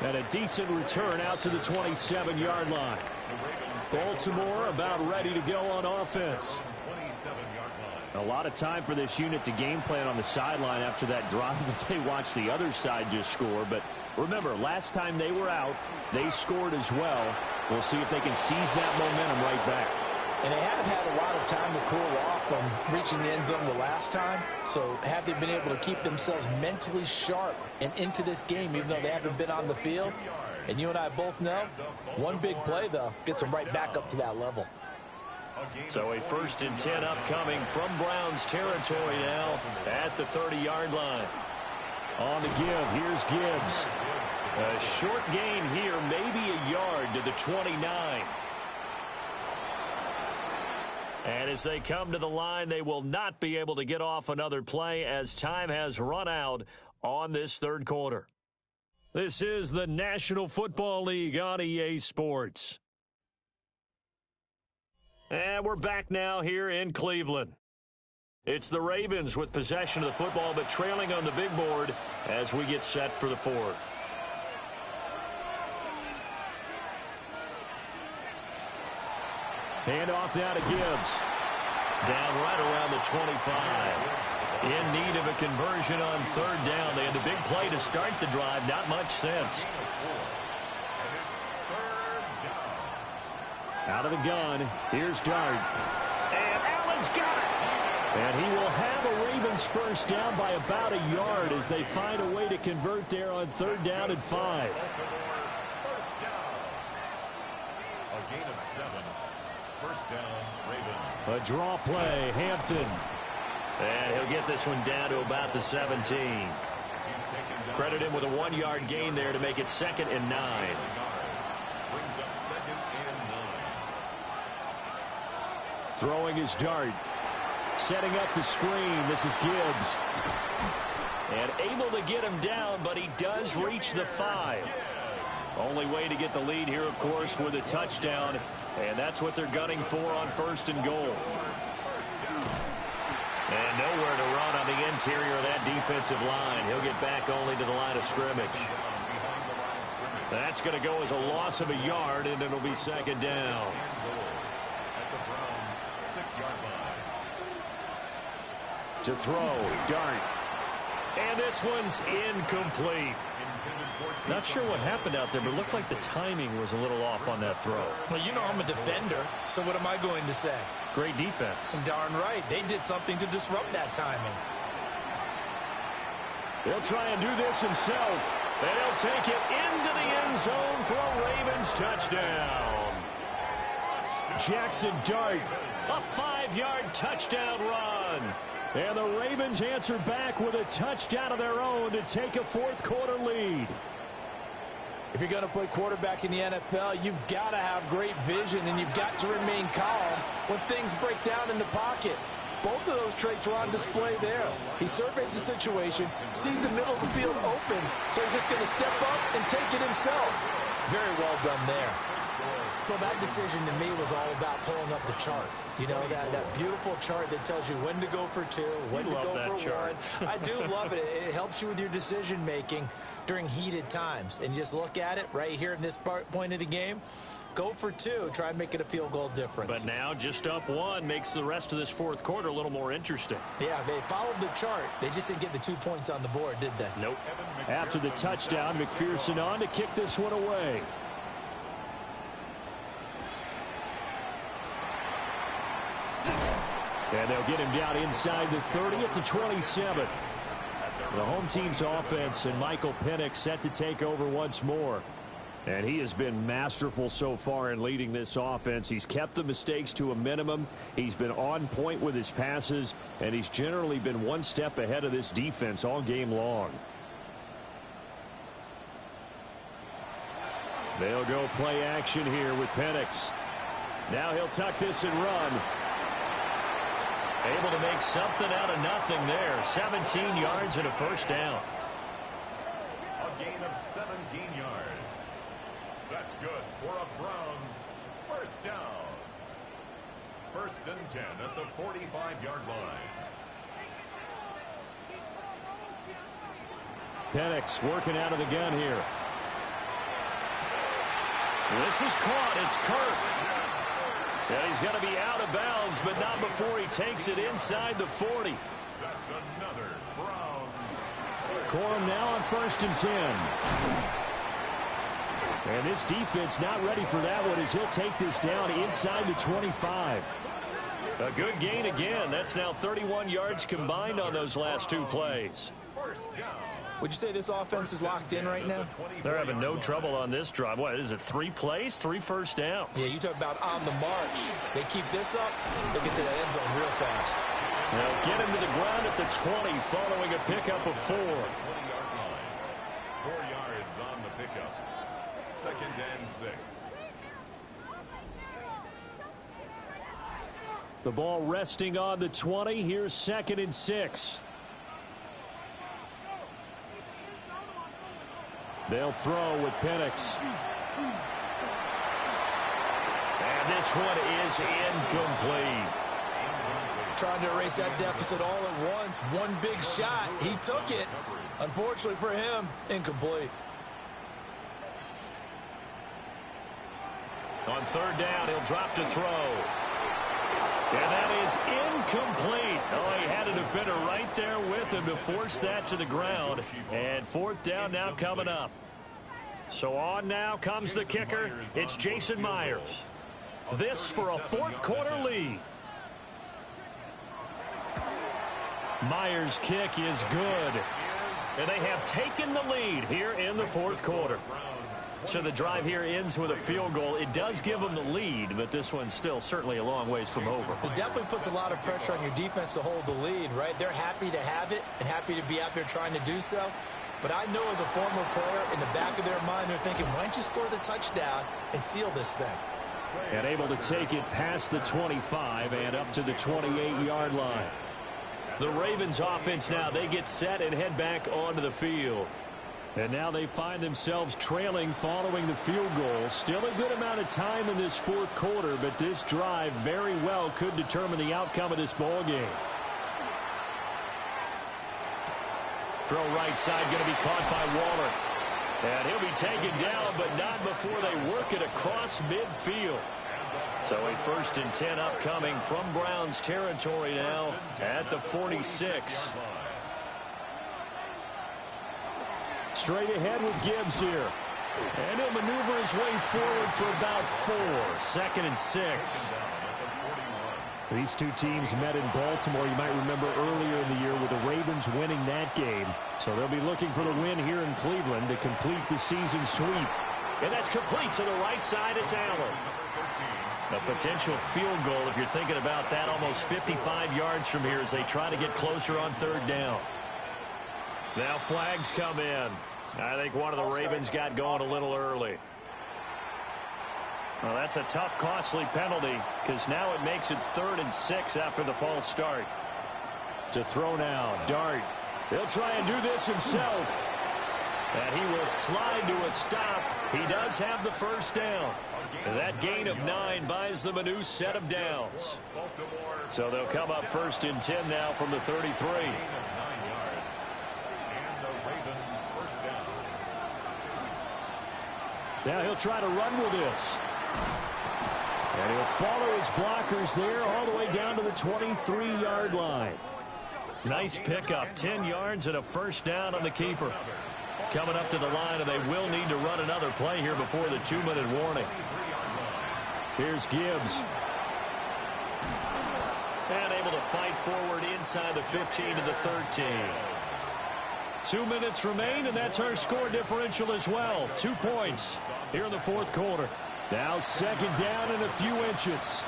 And a decent return out to the 27-yard line. Baltimore about ready to go on offense. A lot of time for this unit to game plan on the sideline after that drive that they watched the other side just score. But remember, last time they were out, they scored as well. We'll see if they can seize that momentum right back. And they have had a lot of time to cool off from reaching the end zone the last time. So have they been able to keep themselves mentally sharp and into this game, even though they haven't been on the field? And you and I both know, one big play, though, gets them right back up to that level. So a 1st and 10 upcoming from Browns territory now at the 30-yard line. On the give, here's Gibbs. A short gain here, maybe a yard to the 29. And as they come to the line, they will not be able to get off another play as time has run out on this third quarter. This is the National Football League on EA Sports. And we're back now here in Cleveland. It's the Ravens with possession of the football, but trailing on the big board as we get set for the fourth. Handoff now to Gibbs. Down right around the 25. In need of a conversion on 3rd down. They had the big play to start the drive. Not much sense. Out of the gun. Here's Dart. And Allen's got it. And he will have a Ravens first down by about a yard as they find a way to convert there on 3rd down and 5. A gain of 7. First down, Ravens. A draw play, Hampton. And he'll get this one down to about the 17. Credit him with a 1-yard gain there to make it 2nd and 9. Brings up 2nd and 9. Throwing his Dart. Setting up the screen. This is Gibbs. And able to get him down, but he does reach the 5. Only way to get the lead here, of course, with a touchdown. And that's what they're gunning for on 1st and goal. And nowhere to run on the interior of that defensive line. He'll get back only to the line of scrimmage. That's going to go as a loss of a yard, and it'll be 2nd down. At the Browns' 6-yard line. To throw, Dart. And this one's incomplete. Not sure what happened out there, but it looked like the timing was a little off on that throw. Well, you know I'm a defender, so what am I going to say? Great defense. Darn right. They did something to disrupt that timing. He'll try and do this himself. And he'll take it into the end zone for a Ravens touchdown. Jackson Dart, a 5-yard touchdown run. And the Ravens answer back with a touchdown of their own to take a 4th quarter lead. If you're going to play quarterback in the NFL, you've got to have great vision, and you've got to remain calm when things break down in the pocket. Both of those traits were on display there. He surveys the situation, sees the middle of the field open, so he's just going to step up and take it himself. Very well done there. Well, that decision to me was all about pulling up the chart. You know, that beautiful chart that tells you when to go for 2, when to go for 1. I do love it. It helps you with your decision-making during heated times. And just look at it right here in this point of the game. Go for 2. Try and make it a field goal difference. But now just up 1 makes the rest of this 4th quarter a little more interesting. Yeah, they followed the chart. They just didn't get the 2 points on the board, did they? Nope. After the touchdown, McPherson on to kick this one away. And they'll get him down inside the 30 at the 27. The home team's offense and Michael Penix set to take over once more. And he has been masterful so far in leading this offense. He's kept the mistakes to a minimum. He's been on point with his passes, and he's generally been one step ahead of this defense all game long. They'll go play action here with Penix. Now he'll tuck this and run. Able to make something out of nothing there. 17 yards and a first down. A gain of 17 yards. That's good for a Browns first down. 1st and 10 at the 45-yard line. Penix working out of the gun here. This is caught. It's Kirk. Yeah, he's got to be out of bounds, but not before he takes it inside the 40. That's another Browns. Corum now on 1st and 10. And this defense not ready for that one as he'll take this down inside the 25. A good gain again. That's now 31 yards combined on those last two plays. Would you say this offense is locked in right now? They're having no trouble on this drive. What is it, 3 plays, 3 first downs? Yeah, you talk about on the march. They keep this up, they'll get to the end zone real fast. They'll get him to the ground at the 20 following a pickup of 4. 4 yards on the pickup. 2nd and 6. The ball resting on the 20. Here's 2nd and 6. They'll throw with Penix. And this one is incomplete. Trying to erase that deficit all at once. One big shot. He took it. Unfortunately for him, incomplete. On 3rd down, he'll drop to throw. And that is incomplete. Oh, he had a defender right there with him to force that to the ground. And 4th down now coming up. So on now comes the kicker. It's Jason Myers. This for a 4th quarter lead. Myers' kick is good. And they have taken the lead here in the 4th quarter. So the drive here ends with a field goal. It does give them the lead, but this one's still certainly a long ways from over. It definitely puts a lot of pressure on your defense to hold the lead, right? They're happy to have it and happy to be out there trying to do so. But I know as a former player, in the back of their mind, they're thinking, why don't you score the touchdown and seal this thing? And able to take it past the 25 and up to the 28-yard line. The Ravens offense now, they get set and head back onto the field. And now they find themselves trailing following the field goal. Still a good amount of time in this 4th quarter, but this drive very well could determine the outcome of this ball game. Throw right side, going to be caught by Waller. And he'll be taken down, but not before they work it across midfield. So a 1st and 10 upcoming from Browns territory now at the 46. Straight ahead with Gibbs here. And he'll maneuver his way forward for about 4. 2nd and 6. These two teams met in Baltimore, you might remember, earlier in the year with the Ravens winning that game. So they'll be looking for the win here in Cleveland to complete the season sweep. And that's complete to the right side. It's Allen. A potential field goal, if you're thinking about that, almost 55 yards from here as they try to get closer on 3rd down. Now flags come in. I think one of the Ravens got going a little early. Well, that's a tough, costly penalty because now it makes it 3rd and 6 after the false start. To throw now, Dart. He'll try and do this himself. And he will slide to a stop. He does have the 1st down. That gain of 9 buys them a new set of downs. So they'll come up 1st and 10 now from the 33. Now he'll try to run with this. And he'll follow his blockers there all the way down to the 23-yard line. Nice pickup, 10 yards and a 1st down on the keeper. Coming up to the line, and they will need to run another play here before the 2-minute warning. Here's Gibbs. And able to fight forward inside the 15 to the 13. 2 minutes remain, and that's our score differential as well. 2 points here in the 4th quarter. Now 2nd down and a few inches.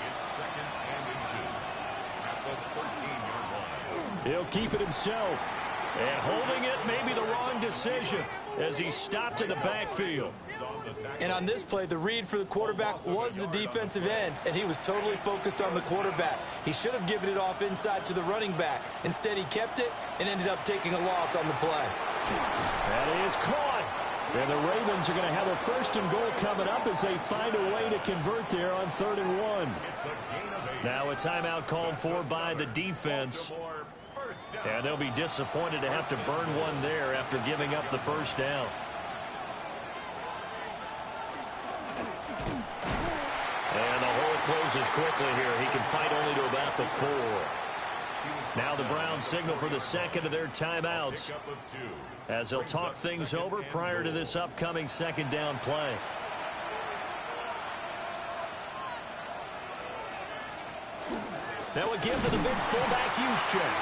He'll keep it himself. And holding it may be the wrong decision as he stopped in the backfield. And on this play, the read for the quarterback was the defensive end, and he was totally focused on the quarterback. He should have given it off inside to the running back. Instead, he kept it and ended up taking a loss on the play. That is caught. And the Ravens are going to have a 1st and goal coming up as they find a way to convert there on 3rd and 1. Now a timeout called for by the defense. And they'll be disappointed to have to burn one there after giving up the 1st down. And the hole closes quickly here. He can fight only to about the 4. Now the Browns signal for the 2nd of their timeouts as they'll talk things over prior to this upcoming 2nd down play. That will give to the big fullback Juszczyk.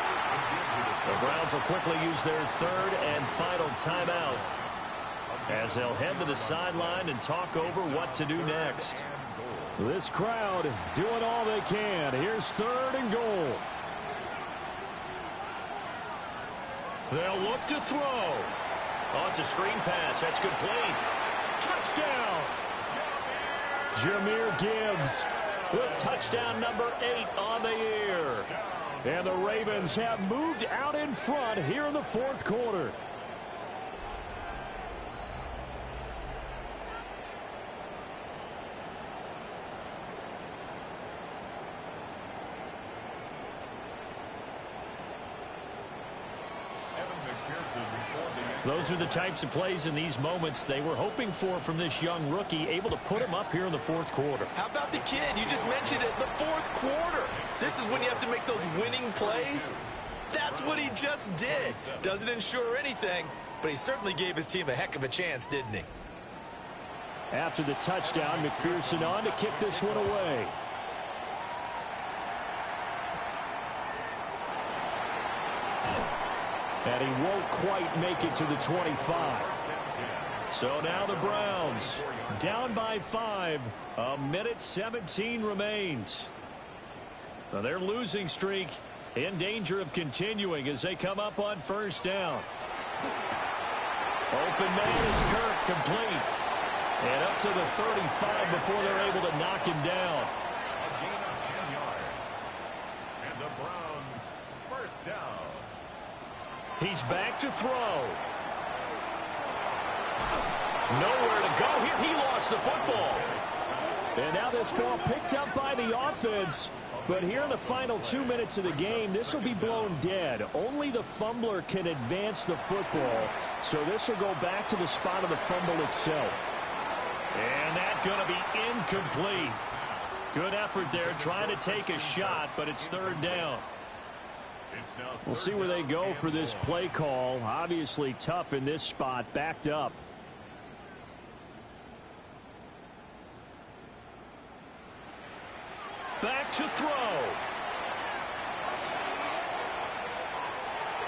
The Browns will quickly use their third and final timeout as they'll head to the sideline and talk over what to do next. This crowd doing all they can. Here's third and goal. They'll look to throw. Oh, it's a screen pass. That's complete. Touchdown. Jahmyr Gibbs with touchdown number 8 on the year. And the Ravens have moved out in front here in the fourth quarter. Those are the types of plays in these moments they were hoping for from this young rookie, able to put him up here in the fourth quarter. How about the kid? You just mentioned it, the fourth quarter. This is when you have to make those winning plays. That's what he just did. Doesn't ensure anything, but he certainly gave his team a heck of a chance, didn't he? After the touchdown, McPherson on to kick this one away. And he won't quite make it to the 25. So now the Browns down by 5. A minute 17 remains. Now their losing streak in danger of continuing as they come up on first down. Open man is Kirk, complete. And up to the 35 before they're able to knock him down. A gain of 10 yards. And the Browns first down. He's back to throw. Nowhere to go here. He lost the football. And now this ball picked up by the offense. But here in the final 2 minutes of the game, this will be blown dead. Only the fumbler can advance the football. So this will go back to the spot of the fumble itself. And that's going to be incomplete. Good effort there trying to take a shot, but it's third down. We'll see where they go for this play call. Obviously tough in this spot, backed up. Back to throw.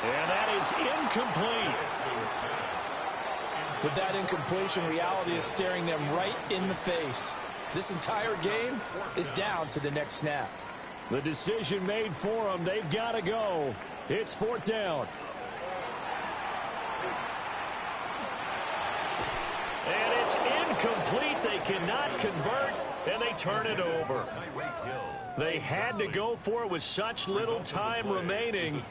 And that is incomplete. With that incompletion, reality is staring them right in the face. This entire game is down to the next snap. The decision made for them. They've got to go. It's fourth down. And it's incomplete. They cannot convert, and they turn it over. They had to go for it with such little time remaining,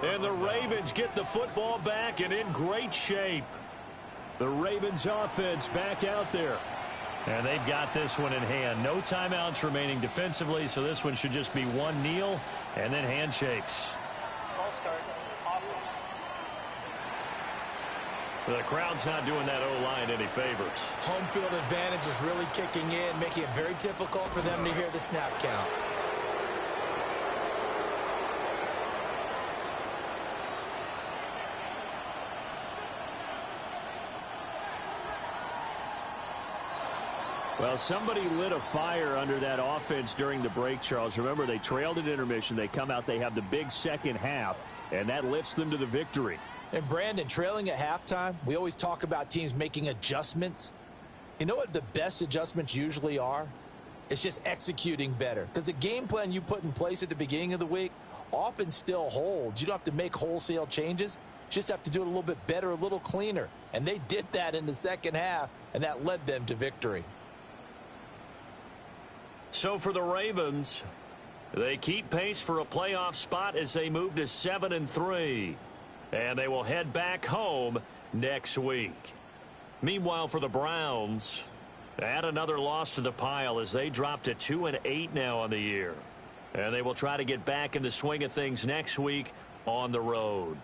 and the Ravens get the football back and in great shape. The Ravens offense back out there. And they've got this one in hand. No timeouts remaining defensively, so this one should just be one kneel and then handshakes. Ball start. Awesome. The crowd's not doing that O-line any favors. Home field advantage is really kicking in, making it very difficult for them to hear the snap count. Well, somebody lit a fire under that offense during the break, Charles. Remember, they trailed at intermission. They come out, they have the big second half, and that lifts them to the victory. And Brandon, trailing at halftime, we always talk about teams making adjustments. You know what the best adjustments usually are? It's just executing better. Because the game plan you put in place at the beginning of the week often still holds. You don't have to make wholesale changes. You just have to do it a little bit better, a little cleaner. And they did that in the second half, and that led them to victory. So for the Ravens, they keep pace for a playoff spot as they move to 7-3. And they will head back home next week. Meanwhile, for the Browns, add another loss to the pile as they drop to 2-8 now on the year. And they will try to get back in the swing of things next week on the road.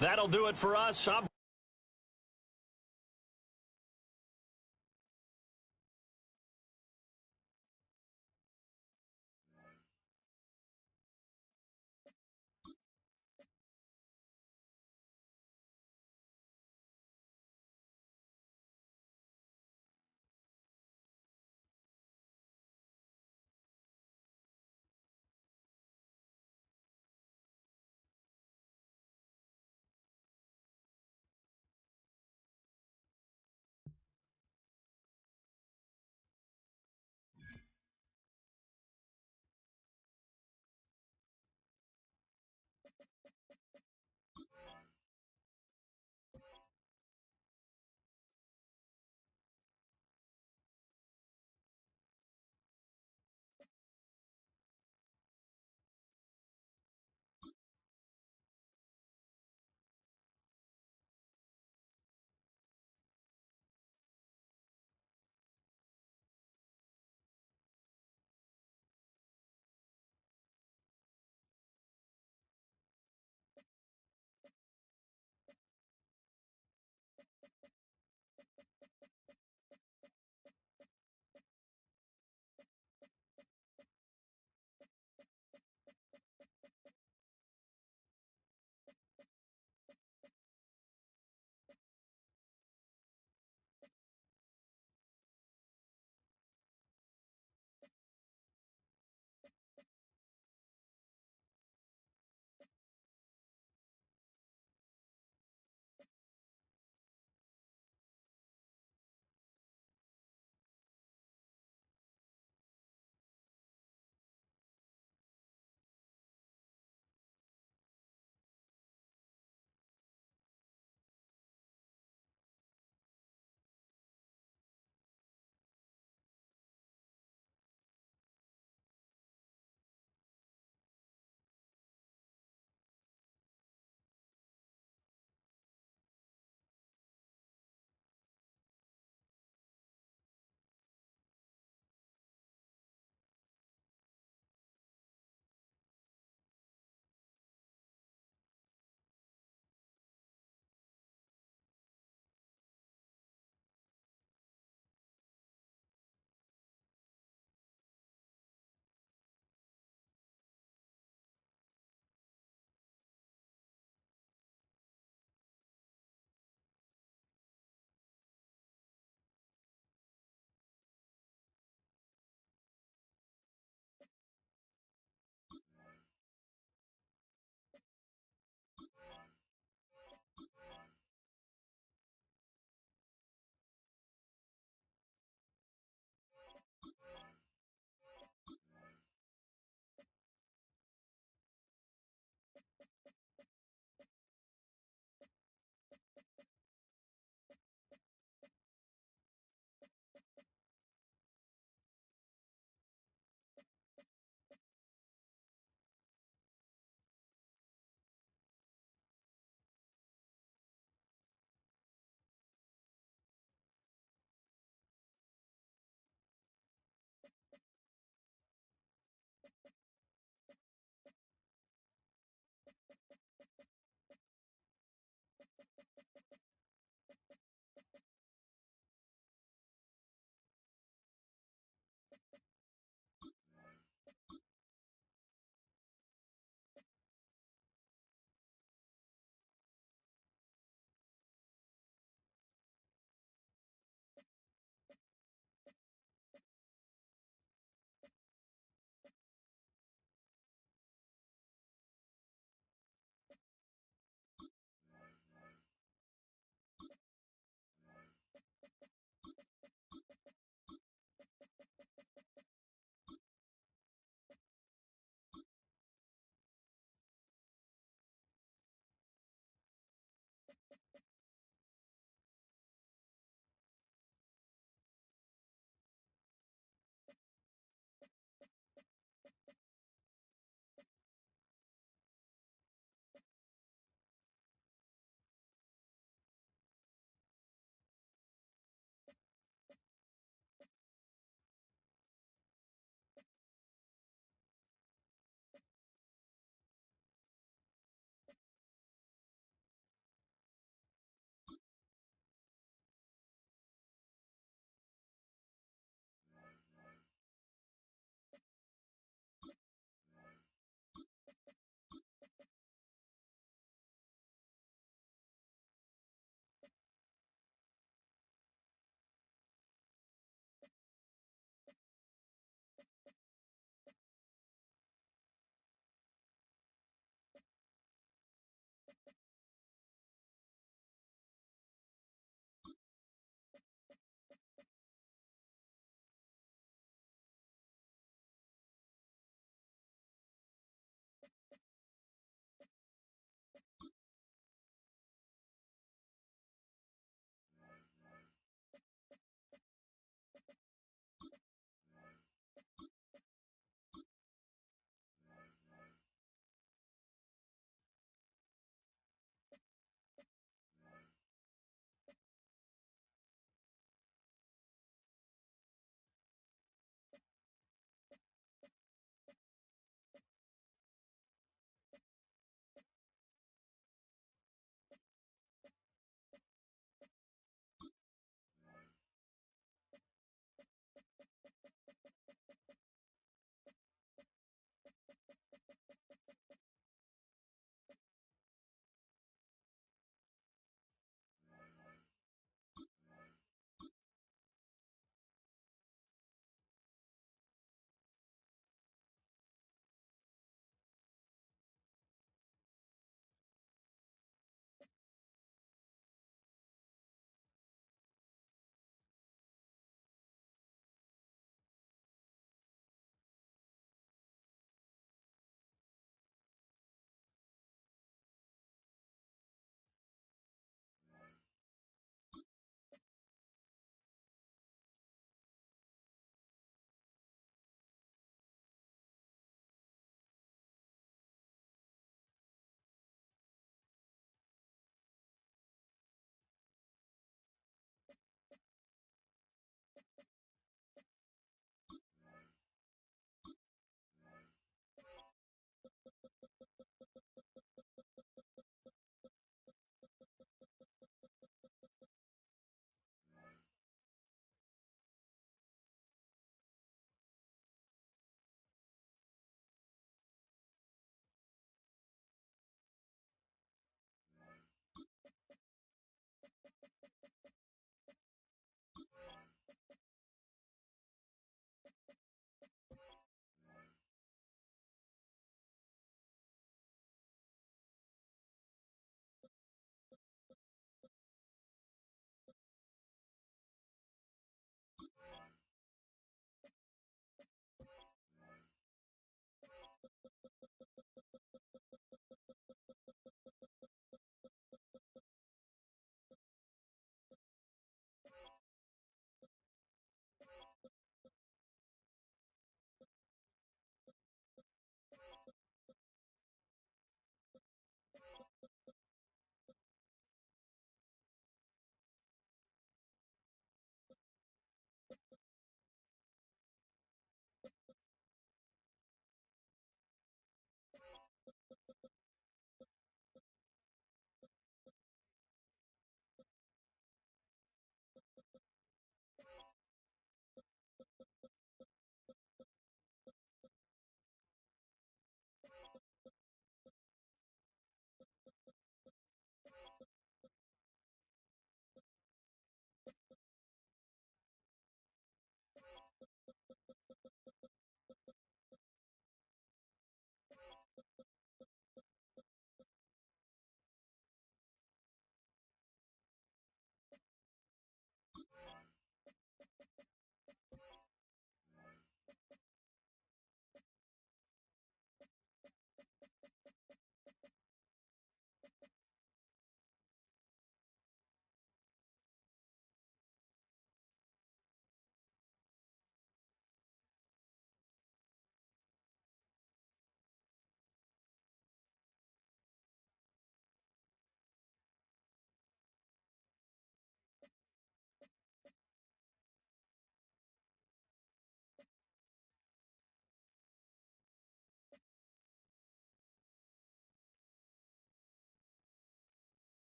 That'll do it for us.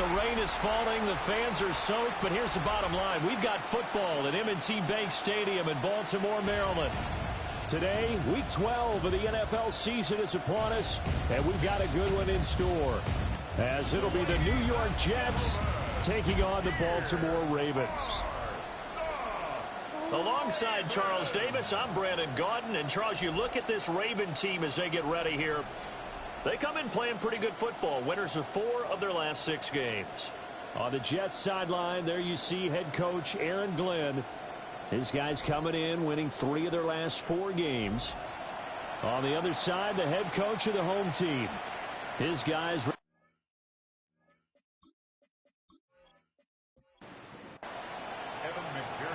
the rain is falling, the fans are soaked, but here's the bottom line. We've got football at M&T Bank Stadium in Baltimore, Maryland. Today, Week 12 of the NFL season is upon us, and we've got a good one in store, as it'll be the New York Jets taking on the Baltimore Ravens. Alongside Charles Davis, I'm Brandon Gaudin. And, Charles, you look at this Raven team as they get ready here. They come in playing pretty good football. Winners of 4 of their last 6 games. On the Jets sideline, there you see head coach Aaron Glenn. His guys coming in, winning 3 of their last 4 games. On the other side, the head coach of the home team. His guys...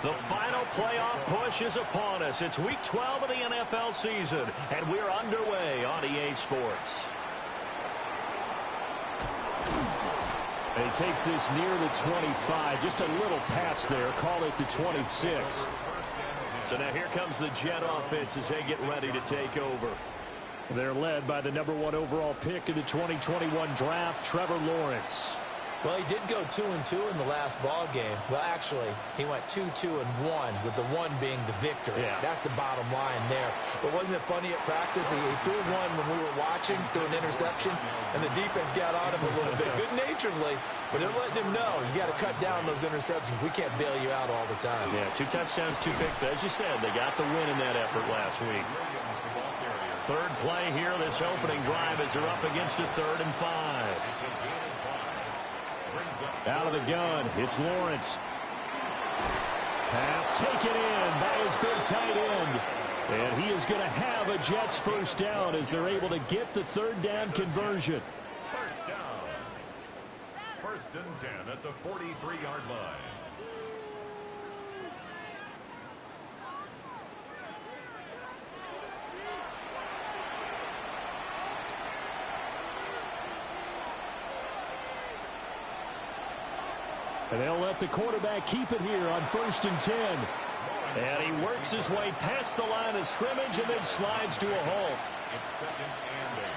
The final playoff push is upon us. It's Week 12 of the NFL season, and we're underway on EA Sports. He takes this near the 25, just a little pass there, call it the 26. So now here comes the Jet offense as they get ready to take over. They're led by the #1 overall pick in the 2021 draft, Trevor Lawrence. Well, he did go 2-2 in the last ball game. Well, actually, he went 2-2-1, with the 1 being the victory. Yeah. That's the bottom line there. But wasn't it funny at practice? He threw one when we were watching, threw an interception, and the defense got on him a little bit, good-naturedly, but they're letting him know, you got to cut down those interceptions. We can't bail you out all the time. Yeah, 2 touchdowns, 2 picks, but as you said, they got the win in that effort last week. Third play here, this opening drive, as they're up against a 3rd and 5. Out of the gun, it's Lawrence. Pass taken in by his big tight end. And he is going to have a Jets first down as they're able to get the 3rd down conversion. First down. 1st and 10 at the 43-yard line. And they'll let the quarterback keep it here on 1st and 10. And he works his way past the line of scrimmage and then slides to a halt. It's 2nd and 8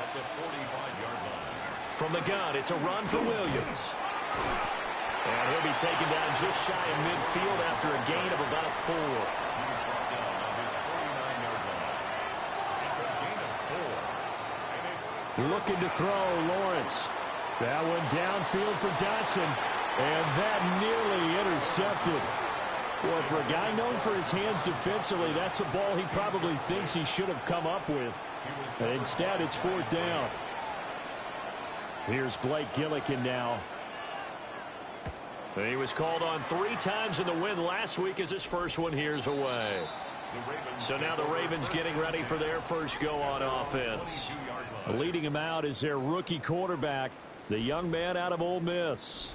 at the 45-yard line. From the gun, it's a run for Williams. And he'll be taken down just shy of midfield after a gain of about 4. He was brought down on his 49-yard line. It's a gain of 4. And it's Looking to throw, Lawrence. That one downfield for Dotson. And that nearly intercepted. Well, for a guy known for his hands defensively, that's a ball he probably thinks he should have come up with. And instead, it's 4th down. Here's Blake Gillikin now. He was called on 3 times in the win last week as his first one here's away. So now the Ravens getting ready for their first go on offense. Leading him out is their rookie quarterback, the young man out of Ole Miss.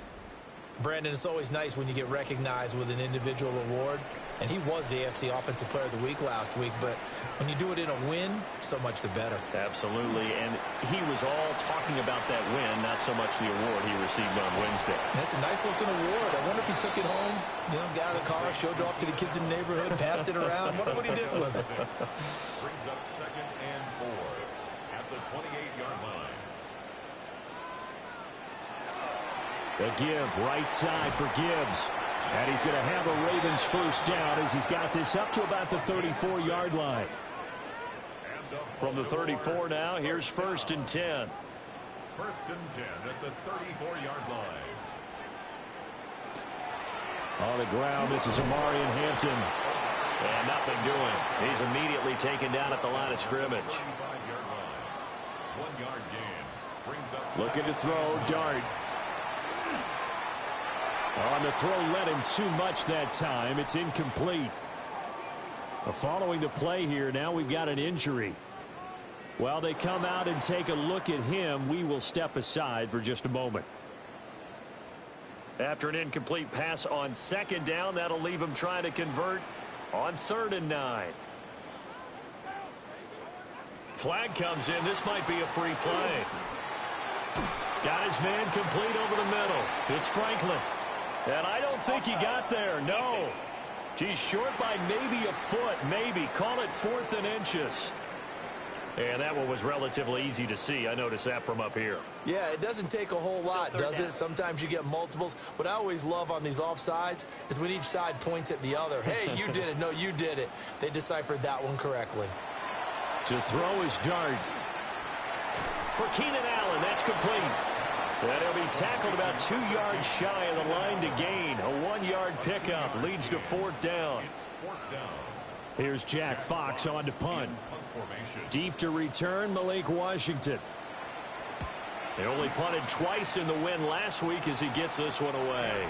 Brandon, it's always nice when you get recognized with an individual award. And he was the AFC Offensive Player of the Week last week. But when you do it in a win, so much the better. Absolutely. And he was all talking about that win, not so much the award he received on Wednesday. That's a nice-looking award. I wonder if he took it home, got out of the car, showed it off to the kids in the neighborhood, passed it around. Wonder what he did with it. brings up 2nd and 4 at the 28-yard line. The give, right side for Gibbs. And he's going to have a Ravens first down as he's got this up to about the 34-yard line. From the 34 now, here's 1st and 10. 1st and 10 at the 34-yard line. On the ground, this is Amarian Hampton. And nothing doing. He's immediately taken down at the line of scrimmage. 35-yard line. 1-yard gain. Brings up Looking to throw, Dart. On the throw, led him too much that time. It's incomplete. Following the play here, now we've got an injury. While they come out and take a look at him, we will step aside for just a moment. After an incomplete pass on 2nd down, that'll leave him trying to convert on 3rd and 9. Flag comes in. This might be a free play. Got his man complete over the middle. It's Franklin. And I don't think he got there. No. He's short by maybe a foot. Maybe. Call it 4th and inches. And that one was relatively easy to see. I noticed that from up here. Yeah, it doesn't take a whole lot, does it? Sometimes you get multiples. What I always love on these offsides is when each side points at the other. Hey, you did it. No, you did it. They deciphered that one correctly. To throw his dart. For Keenan Allen, that's complete. And he'll be tackled about 2 yards shy of the line to gain. A 1-yard pickup leads to 4th down. Here's Jack Fox on to punt. Deep to return, Malik Washington. They only punted twice in the win last week as he gets this one away.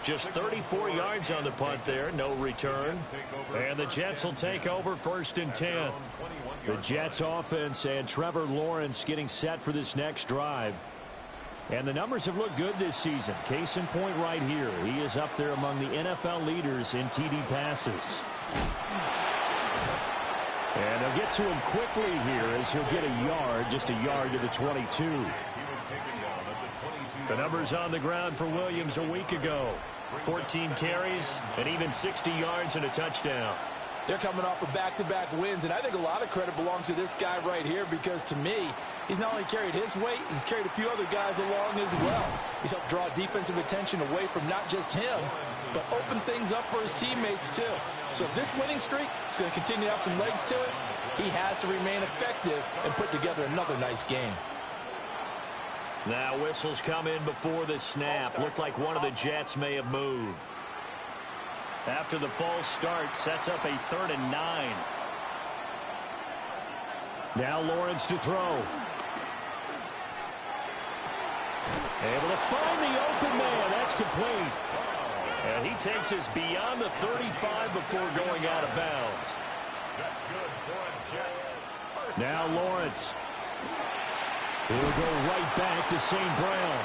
Just 34 yards on the punt there, no return. And the Jets will take over 1st and 10. The Jets offense and Trevor Lawrence getting set for this next drive. And the numbers have looked good this season. Case in point right here. He is up there among the NFL leaders in TD passes. And they'll get to him quickly here as he'll get a yard, just a yard to the 22. The numbers on the ground for Williams a week ago. 14 carries and even 60 yards and a touchdown. They're coming off of back-to-back wins, and I think a lot of credit belongs to this guy right here because, to me, he's not only carried his weight, he's carried a few other guys along as well. He's helped draw defensive attention away from not just him, but open things up for his teammates, too. So if this winning streak is going to continue to have some legs to it, he has to remain effective and put together another nice game. Now whistles come in before the snap. Looked like one of the Jets may have moved. After the false start, sets up a 3rd and 9. Now Lawrence to throw. Able to find the open man. That's complete. And he takes us beyond the 35 before going out of bounds. That's good for Jets. Now Lawrence. He'll go right back to St. Brown.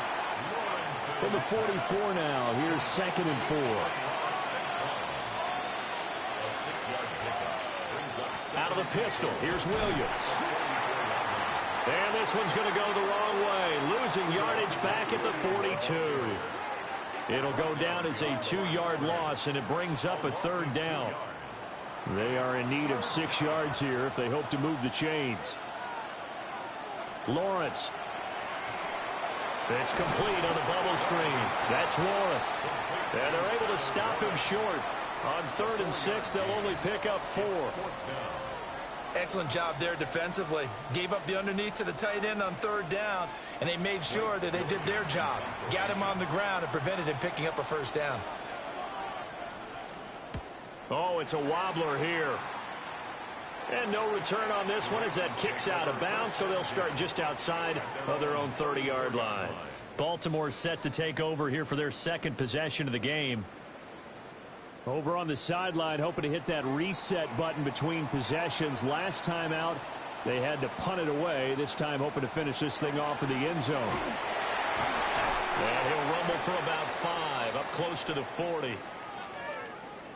From the 44 now. Here's 2nd and 4. Out of the pistol. Here's Williams. And this one's going to go the wrong way. Losing yardage back at the 42. It'll go down as a 2-yard loss, and it brings up a 3rd down. They are in need of 6 yards here if they hope to move the chains. Lawrence. It's complete on the bubble screen. That's Warren. And they're able to stop him short. On 3rd and 6, they'll only pick up 4. Excellent job there defensively. Gave up the underneath to the tight end on 3rd down, and they made sure that they did their job. Got him on the ground and prevented him picking up a 1st down. Oh, it's a wobbler here. And no return on this one as that kicks out of bounds, so they'll start just outside of their own 30-yard line. Baltimore set to take over here for their 2nd possession of the game. Over on the sideline, hoping to hit that reset button between possessions. Last time out, they had to punt it away. This time, hoping to finish this thing off in the end zone. And he'll rumble for about 5, up close to the 40.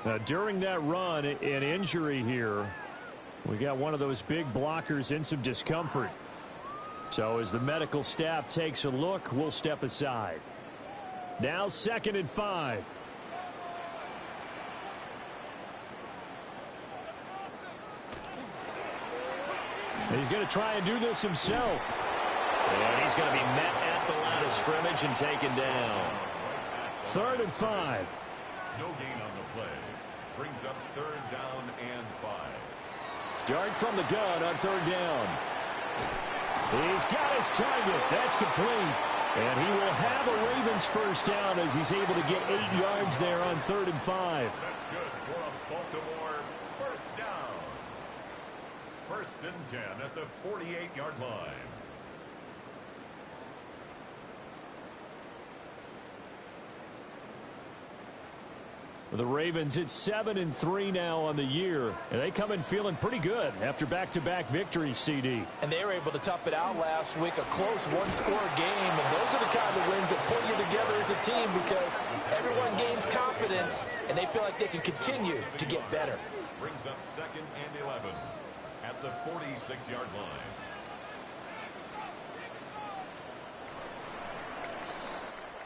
Now, during that run, an injury here. We got one of those big blockers in some discomfort. So as the medical staff takes a look, we'll step aside. Now 2nd and 5. He's going to try and do this himself. And he's going to be met at the line of scrimmage and taken down. 3rd and 5. No gain on the play. Brings up 3rd down and 5. Dart from the gun on 3rd down. He's got his target. That's complete. And he will have a Ravens 1st down as he's able to get 8 yards there on 3rd and 5. That's good for a Baltimore 1st down. 1st and 10 at the 48-yard line. The Ravens, it's 7-3 now on the year, and they come in feeling pretty good after back-to-back victories, CD. And they were able to tough it out last week, a close one-score game, and those are the kind of wins that pull you together as a team because everyone gains confidence, and they feel like they can continue to get better. Brings up 2nd and 11 at the 46-yard line.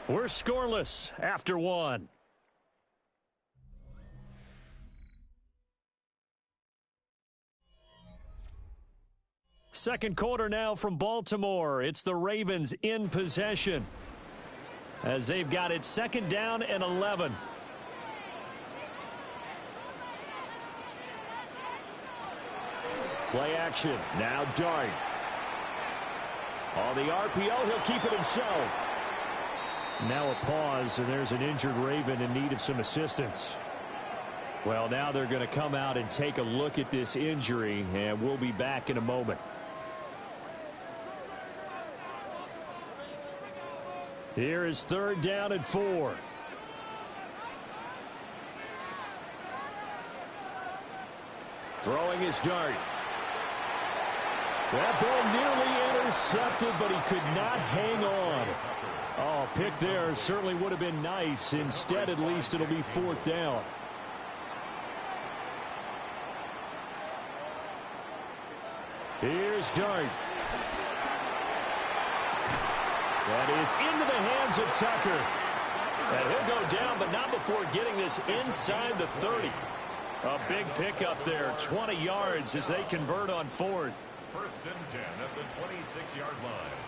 We're scoreless after 1. second quarter now from Baltimore. It's the Ravens in possession as they've got it second down and 11. Play action. Now Dart. On the RPO, he'll keep it himself. Now a pause, and there's an injured Raven in need of some assistance. Well, now they're going to come out and take a look at this injury, and we'll be back in a moment. Here is third down and 4. Throwing his Dart. That ball nearly intercepted, but he could not hang on. Oh, pick there certainly would have been nice. Instead, at least it'll be fourth down. Here's Dart. That is into the hands of Tucker. And he'll go down, but not before getting this inside the 30. A big pickup there, 20 yards as they convert on fourth. First and 10 at the 26-yard line.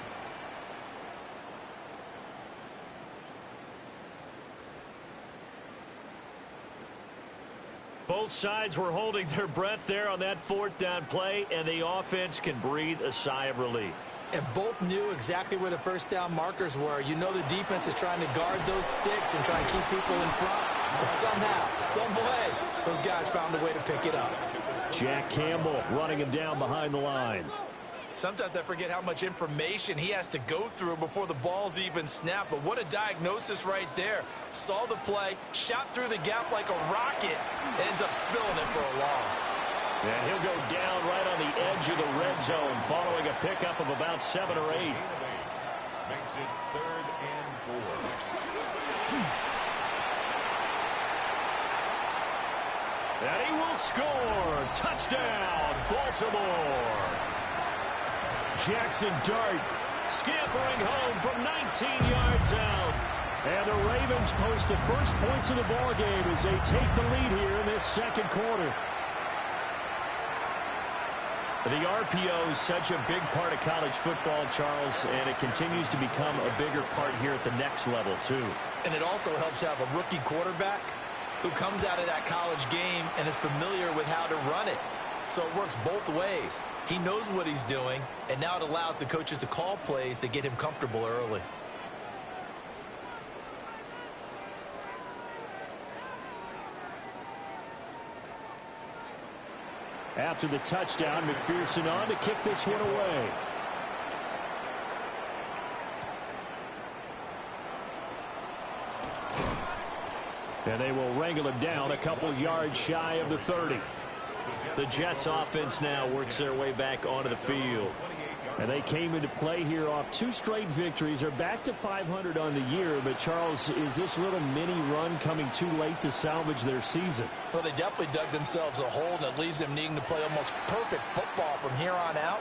Both sides were holding their breath there on that fourth down play, and the offense can breathe a sigh of relief. And both knew exactly where the first down markers were. You know the defense is trying to guard those sticks and try and keep people in front. But somehow, some way, those guys found a way to pick it up. Jack Campbell running him down behind the line. Sometimes I forget how much information he has to go through before the ball's even snapped. But what a diagnosis right there. Saw the play, shot through the gap like a rocket, ends up spilling it for a loss. And he'll go down right on the edge of the red zone following a pickup of about 7 or 8. Makes it third and 4. And he will score. Touchdown, Baltimore. Jackson Dart scampering home from 19 yards out. And the Ravens post the first points of the ballgame as they take the lead here in this second quarter. The RPO is such a big part of college football, Charles, and it continues to become a bigger part here at the next level, too. And it also helps have a rookie quarterback who comes out of that college game and is familiar with how to run it. So it works both ways. He knows what he's doing, and now it allows the coaches to call plays to get him comfortable early. After the touchdown, McPherson on to kick this one away. And they will wrangle him down a couple yards shy of the 30. The Jets offense now works their way back onto the field. And they came into play here off 2 straight victories. They're back to 500 on the year. But, Charles, is this little mini run coming too late to salvage their season? Well, they definitely dug themselves a hole, and it leaves them needing to play almost perfect football from here on out.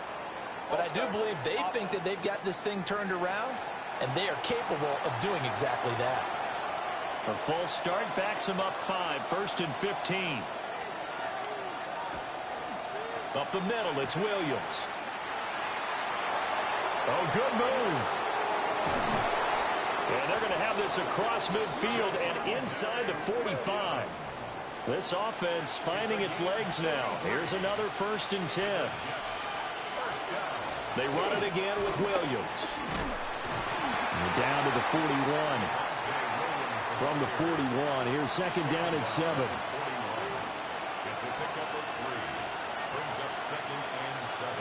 But I do believe they think that they've got this thing turned around, and they are capable of doing exactly that. A false start backs them up 5, first and 15. Up the middle, it's Williams. Oh, good move. And they're going to have this across midfield and inside the 45. This offense finding its legs now. Here's another first and 10. They run it again with Williams. And down to the 41. From the 41, here's second down and 7. It's a pickup of 3. Brings up second and 7.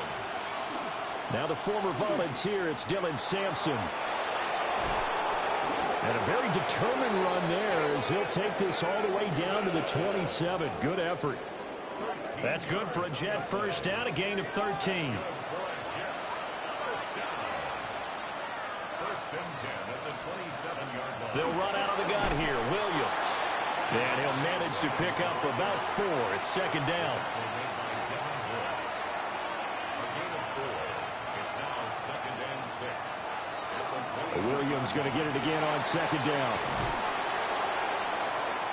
Now the former Volunteer, it's Dylan Sampson. And a very determined run there as he'll take this all the way down to the 27. Good effort. That's good for a Jet first down, a gain of 13. They'll run out of the gun here. Williams. And he'll manage to pick up about 4. It's second down. Williams going to get it again on second down.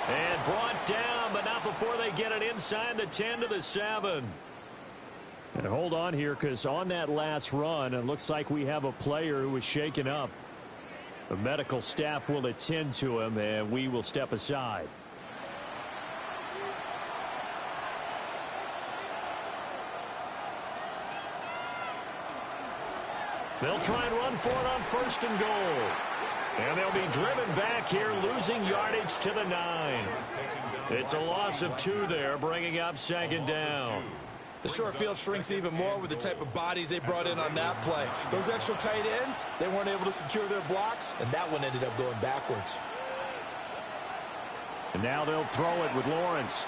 And brought down, but not before they get it inside the 10 to the 7. And hold on here, because on that last run, it looks like we have a player who was shaken up. The medical staff will attend to him, and we will step aside. They'll try and run for it on 1st and goal. And they'll be driven back here, losing yardage to the 9. It's a loss of 2 there, bringing up 2nd down. The short field shrinks even more with the type of bodies they brought in on that play. Those extra tight ends, they weren't able to secure their blocks, and that one ended up going backwards. And now they'll throw it with Lawrence.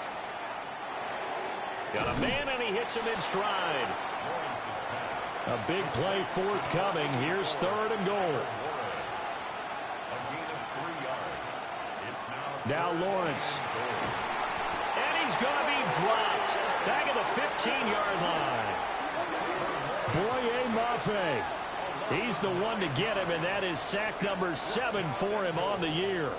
Got a man, and he hits him in stride. A big play forthcoming. Here's 3rd and goal. Now Lawrence. And he's going to be dropped. Back at the 15-yard line. Boye Mafe. He's the one to get him, and that is sack number 7 for him on the year.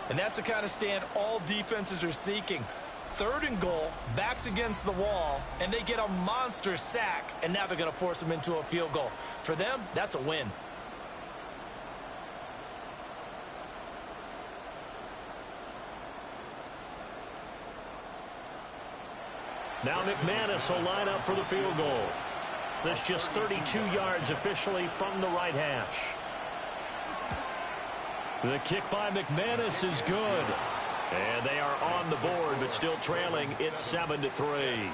And that's the kind of stand all defenses are seeking. 3rd and goal, backs against the wall, and they get a monster sack, and now they're going to force him into a field goal. For them, that's a win. Now McManus will line up for the field goal. That's just 32 yards officially from the right hash. The kick by McManus is good. And they are on the board, but still trailing. It's 7-3.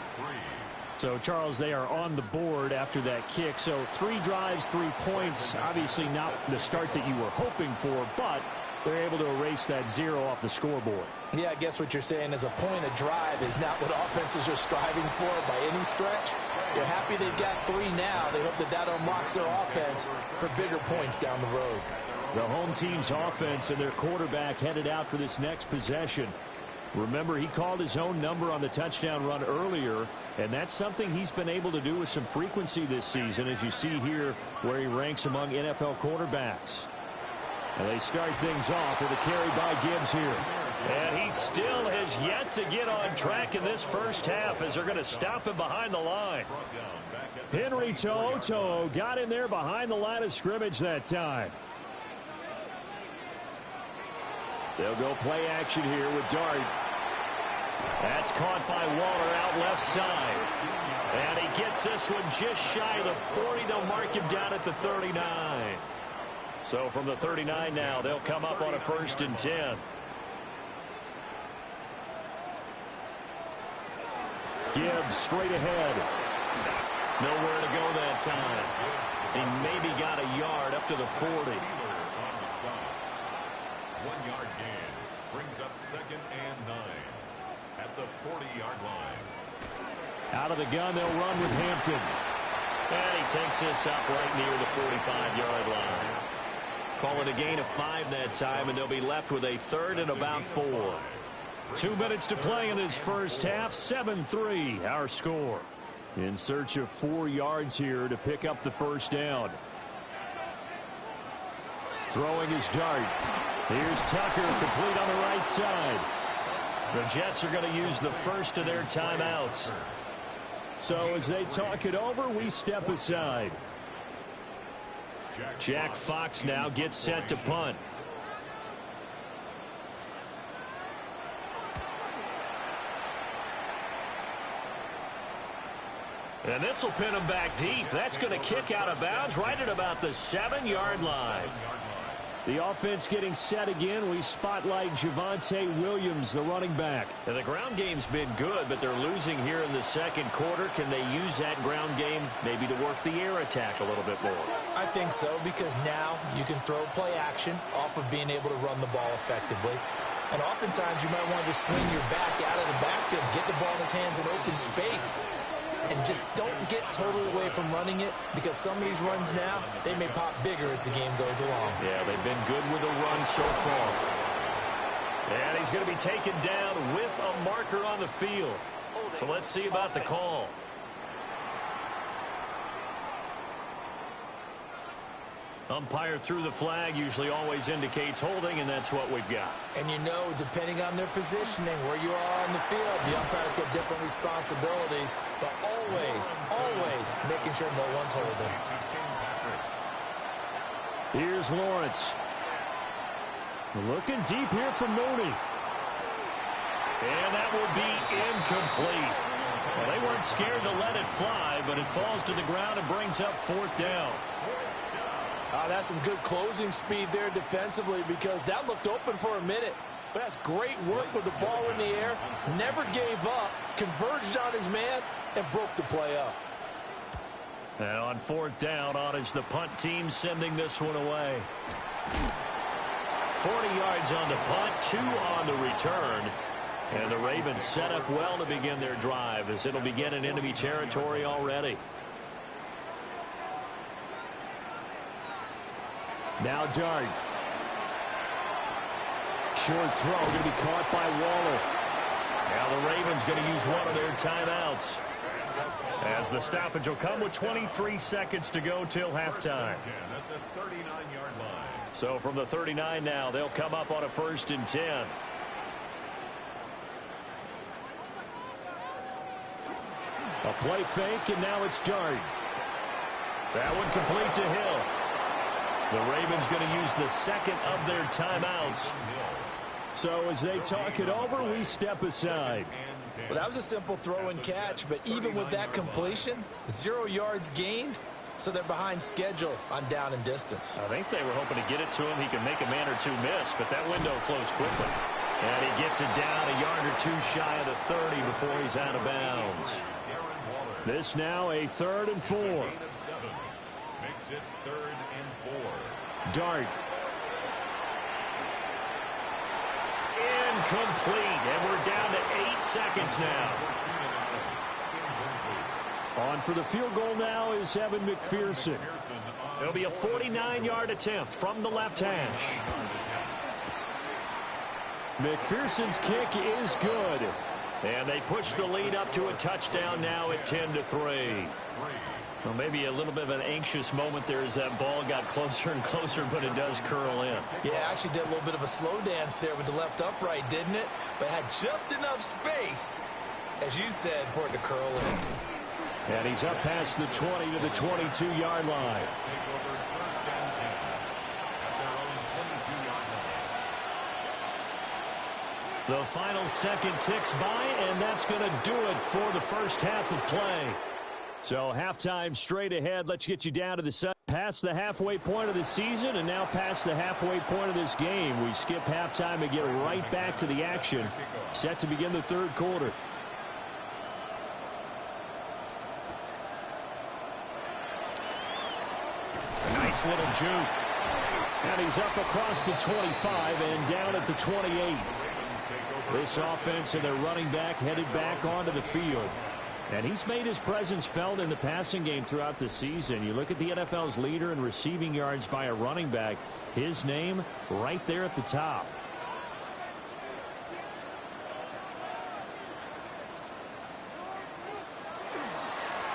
So, Charles, they are on the board after that kick. So, 3 drives, 3 points. Obviously not the start that you were hoping for, but they're able to erase that 0 off the scoreboard. Yeah, I guess what you're saying is a point of drive is not what offenses are striving for by any stretch. They're happy they've got 3 now. They hope that that unlocks their offense for bigger points down the road. The home team's offense and their quarterback headed out for this next possession. Remember, he called his own number on the touchdown run earlier, and that's something he's been able to do with some frequency this season, as you see here where he ranks among NFL quarterbacks. And they start things off with a carry by Gibbs here. And he still has yet to get on track in this first half as they're going to stop him behind the line. Henry To'oTo'o got in there behind the line of scrimmage that time. They'll go play action here with Dart. That's caught by Waller out left side. And he gets this one just shy of the 40. They'll mark him down at the 39. So from the 39 now, they'll come up on a 1st and 10. Gibbs straight ahead. Nowhere to go that time. He maybe got a yard up to the 40. 1-yard gain brings up 2nd and 9 at the 40-yard line. Out of the gun, they'll run with Hampton. And he takes this up right near the 45-yard line. Call it a gain of 5 that time, and they'll be left with a 3rd and about 4. 2 minutes to play in this first half. 7-3, our score. In search of 4 yards here to pick up the first down. Throwing his Dart. Here's Tucker, complete on the right side. The Jets are going to use the first of their timeouts. So as they talk it over, we step aside. Jack Fox now gets set to punt. And this will pin him back deep. That's going to kick out of bounds right at about the 7-yard line. The offense getting set again. We spotlight Javonte Williams, the running back. And the ground game's been good, but they're losing here in the second quarter. Can they use that ground game maybe to work the air attack a little bit more? I think so, because now you can throw play action off of being able to run the ball effectively. And oftentimes you might want to swing your back out of the backfield, get the ball in his hands in open space, and just don't get totally away from running it, because some of these runs now, they may pop bigger as the game goes along. Yeah, they've been good with the run so far. And he's going to be taken down with a marker on the field. So let's see about the call. Umpire threw the flag, usually always indicates holding, and that's what we've got. And you know, depending on their positioning, where you are on the field, the umpires get different responsibilities, but always, always making sure no one's holding. Here's Lawrence. Looking deep here for Mooney. And that will be incomplete. Well, they weren't scared to let it fly, but it falls to the ground and brings up 4th down. That's some good closing speed there defensively, because that looked open for a minute. But that's great work with the ball in the air. Never gave up, converged on his man, and broke the play up. And on 4th down, on is the punt team sending this one away. 40 yards on the punt, 2 on the return. And the Ravens set up well to begin their drive, as it'll begin in enemy territory already. Now Dart. Short throw going to be caught by Waller. Now the Ravens going to use one of their timeouts, as the stoppage will come with 23 seconds to go till halftime. So from the 39 now, they'll come up on a 1st and 10. A play fake, and now it's Dart. That one complete to Hill. The Ravens going to use the second of their timeouts. So as they talk it over, we step aside. Well, that was a simple throw and catch, but even with that completion, 0 yards gained, so they're behind schedule on down and distance. I think they were hoping to get it to him. He could make a man or two miss, but that window closed quickly. And he gets it down a yard or 2 shy of the 30 before he's out of bounds. This now a 3rd and 4. Makes it 3rd and 4. Dart. Incomplete, and we're down to 8 seconds now. On for the field goal now is Evan McPherson. It'll be a 49-yard attempt from the left hash. McPherson's kick is good. And they push the lead up to a touchdown now at 10-3. Well, maybe a little bit of an anxious moment there as that ball got closer and closer, but it does curl in. Yeah, actually did a little bit of a slow dance there with the left upright, didn't it? But had just enough space, as you said, for it to curl in. And he's up past the 20 to the 22-yard line. The final second ticks by, and that's going to do it for the first half of play. So halftime straight ahead. Let's get you down to the past the halfway point of the season, and now past the halfway point of this game. We skip halftime and get right back to the action. Set to begin the 3rd quarter. A nice little juke. And he's up across the 25 and down at the 28. This offense and their running back headed back onto the field. And he's made his presence felt in the passing game throughout the season. You look at the NFL's leader in receiving yards by a running back. His name right there at the top.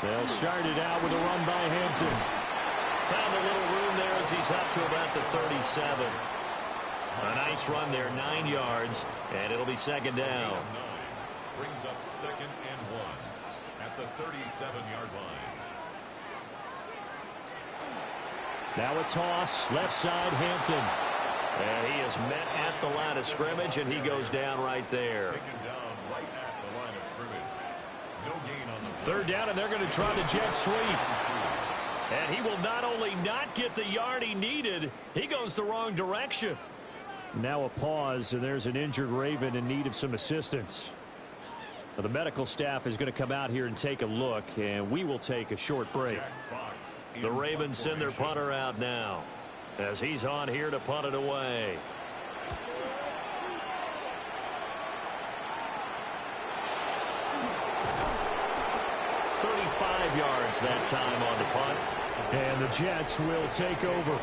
They'll start it out with a run by Hampton. Found a little room there as he's up to about the 37. A nice run there, 9 yards, and it'll be 2nd down. Brings up 2nd and 1 at the 37-yard line. Now a toss, left side, Hampton. And he is met at the line of scrimmage, and he goes down right there. Taken down right at the line of scrimmage. No gain on the 3rd down, and they're going to try the jet sweep. And he will not only not get the yard he needed, he goes the wrong direction. Now a pause, and there's an injured Raven in need of some assistance. Now the medical staff is going to come out here and take a look, and we will take a short break. The Ravens send their punter out now, as he's on here to punt it away. Yards that time on the punt. And the Jets will take over.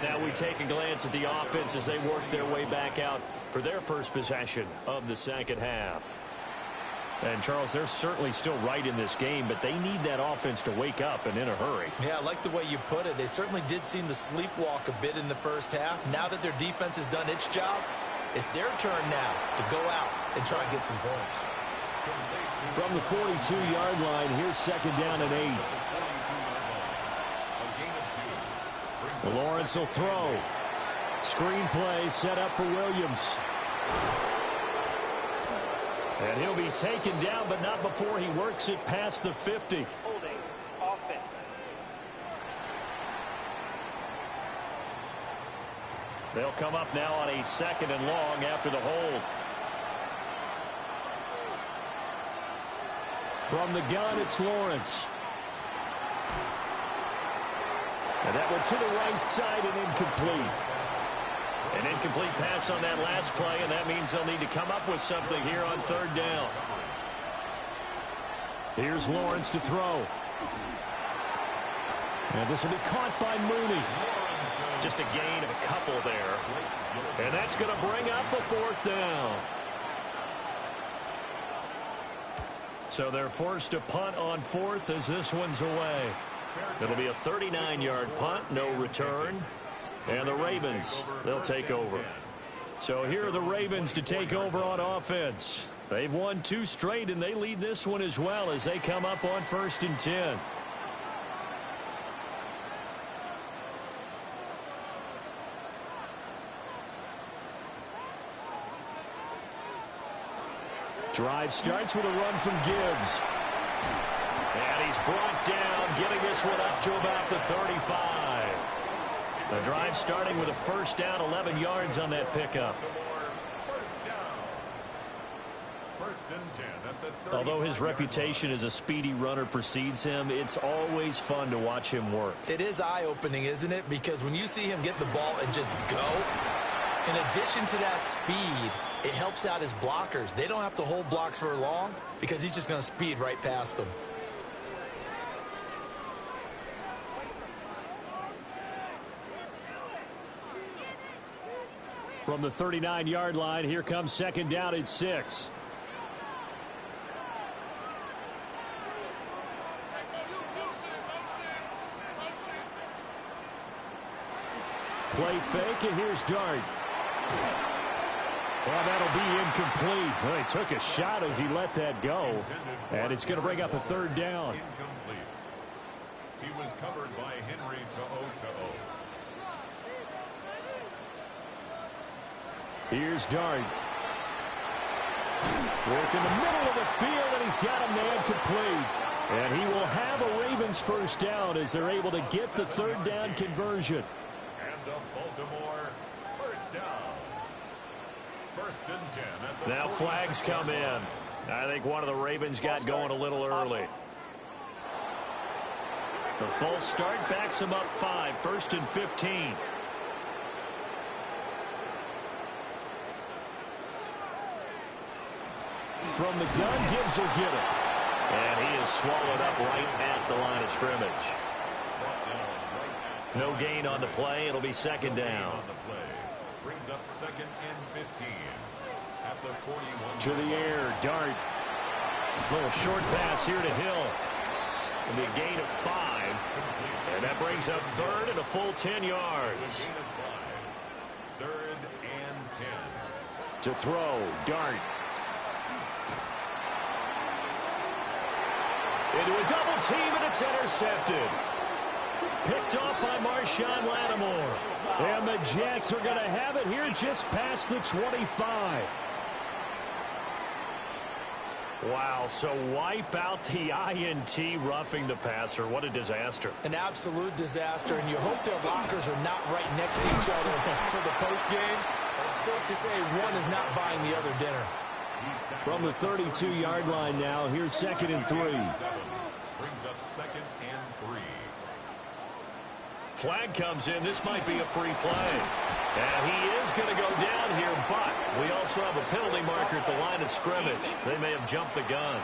Now we take a glance at the offense as they work their way back out for their first possession of the second half. And, Charles, they're certainly still right in this game, but they need that offense to wake up and in a hurry. Yeah, I like the way you put it. They certainly did seem to sleepwalk a bit in the first half. Now that their defense has done its job, it's their turn now to go out and try and get some points. From the 42-yard line, here's second down and 8. Lawrence will throw. Screen play set up for Williams. And he'll be taken down, but not before he works it past the 50. Holding offense. They'll come up now on a 2nd and long after the hold. From the gun, it's Lawrence. And that one to the right side and incomplete. An incomplete pass on that last play, and that means they'll need to come up with something here on 3rd down. Here's Lawrence to throw. And this will be caught by Mooney. Just a gain of a couple there. And that's going to bring up a 4th down. So they're forced to punt on 4th as this one's away. It'll be a 39-yard punt, no return. And the Ravens, they'll take over. So here are the Ravens to take over on offense. They've won 2 straight, and they lead this one as well as they come up on 1st and 10. Drive starts with a run from Gibbs. And he's brought down, getting this one up to about the 35. The drive starting with a 1st down, 11 yards on that pickup. Although his reputation as a speedy runner precedes him, it's always fun to watch him work. It is eye-opening, isn't it? Because when you see him get the ball and just go, in addition to that speed, it helps out his blockers. They don't have to hold blocks for long because he's just going to speed right past them. From the 39-yard line, here comes 2nd down at 6. Play fake, and here's Dart. Well, that'll be incomplete. Well, he took a shot as he let that go. And it's going to bring up a 3rd down. Incomplete. He was covered by Henry To'o. Here's Dart. Work in the middle of the field, and he's got a man complete. And he will have a Ravens 1st down as they're able to get the 3rd down conversion. And a Baltimore 1st down. 1st and 10. At the Now flags come in. I think one of the Ravens got going a little early. The false start backs him up 5. 1st and 15. From the gun, Gibbs will get it. And he is swallowed up right at the line of scrimmage. No gain on the play. It'll be 2nd down. Brings up 2nd and 15. At the 41. To the air, Dart. Little short pass here to Hill. It'll be a gain of 5. And that brings up 3rd and a full 10 yards. 3rd and 10. To throw, Dart. Into a double team, and it's intercepted. Picked off by Marshawn Lattimore. And the Jets are going to have it here just past the 25. Wow, so wipe out the INT, roughing the passer. What a disaster. An absolute disaster, and you hope their lockers are not right next to each other for the postgame. Safe to say one is not buying the other dinner. From the 32-yard line now, here's 2nd and 3. Brings up 2nd and 3. Flag comes in. This might be a free play. And he is going to go down here, but we also have a penalty marker at the line of scrimmage. They may have jumped the gun.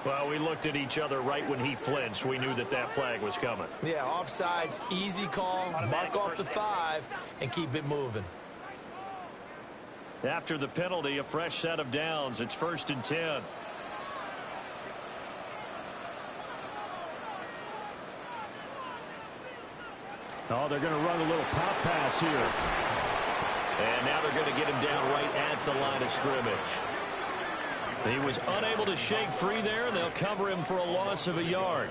Well, we looked at each other right when he flinched. We knew that that flag was coming. Yeah, offsides, easy call, mark off the 5, and keep it moving. After the penalty, a fresh set of downs. It's 1st and 10. Oh, they're going to run a little pop pass here. And now they're going to get him down right at the line of scrimmage. He was unable to shake free there, and they'll cover him for a loss of a yard.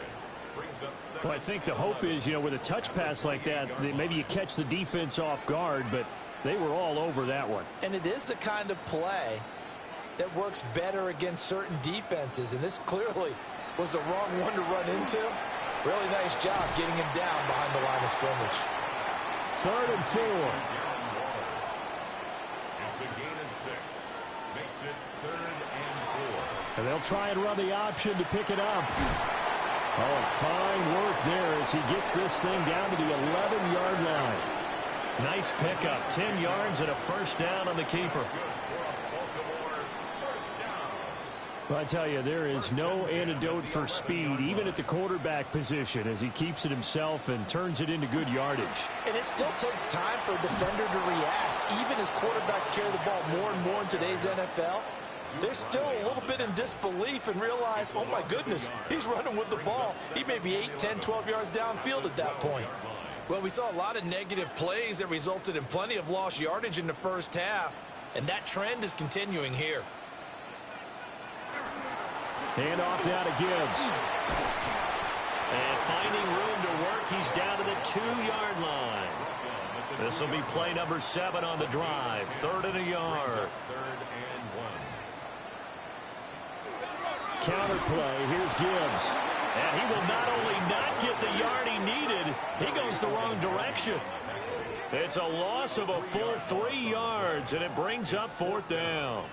Well, I think the hope is, with a touch pass like that, maybe you catch the defense off guard, but they were all over that one. And it is the kind of play that works better against certain defenses, and this clearly was the wrong one to run into. Really nice job getting him down behind the line of scrimmage. 3rd and 4. It's a gain of 6. Makes it 3rd and 4. And they'll try and run the option to pick it up. Oh, fine work there as he gets this thing down to the 11-yard line. Nice pickup. 10 yards and a first down on the keeper. Well, I tell you, there is no antidote for speed, even at the quarterback position, as he keeps it himself and turns it into good yardage. And it still takes time for a defender to react. Even as quarterbacks carry the ball more and more in today's NFL, they're still a little bit in disbelief and realize, oh my goodness, he's running with the ball. He may be 8, 10, 12 yards downfield at that point. Well, we saw a lot of negative plays that resulted in plenty of lost yardage in the first half, and that trend is continuing here. Hand off now to Gibbs. And finding room to work, he's down to the 2-yard line. This will be play number 7 on the drive. 3rd and a yard. 3rd and 1. Counter play. Here's Gibbs. And he will not only not get the yard he needed, he goes the wrong direction. It's a loss of a full 3 yards, and it brings up 4th down.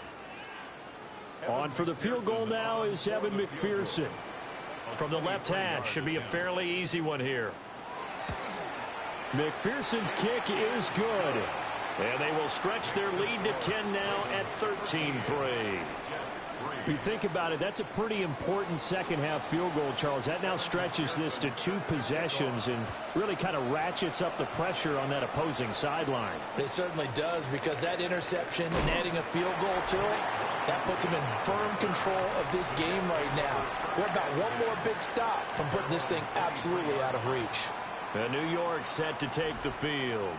On for the field goal now is Evan McPherson. From the left hash, should be a fairly easy one here. McPherson's kick is good. And they will stretch their lead to 10 now at 13-3. You think about it, that's a pretty important second-half field goal, Charles. That now stretches this to 2 possessions and really kind of ratchets up the pressure on that opposing sideline. It certainly does, because that interception and adding a field goal to it, that puts them in firm control of this game right now. They're about one more big stop from putting this thing absolutely out of reach. And New York set to take the field.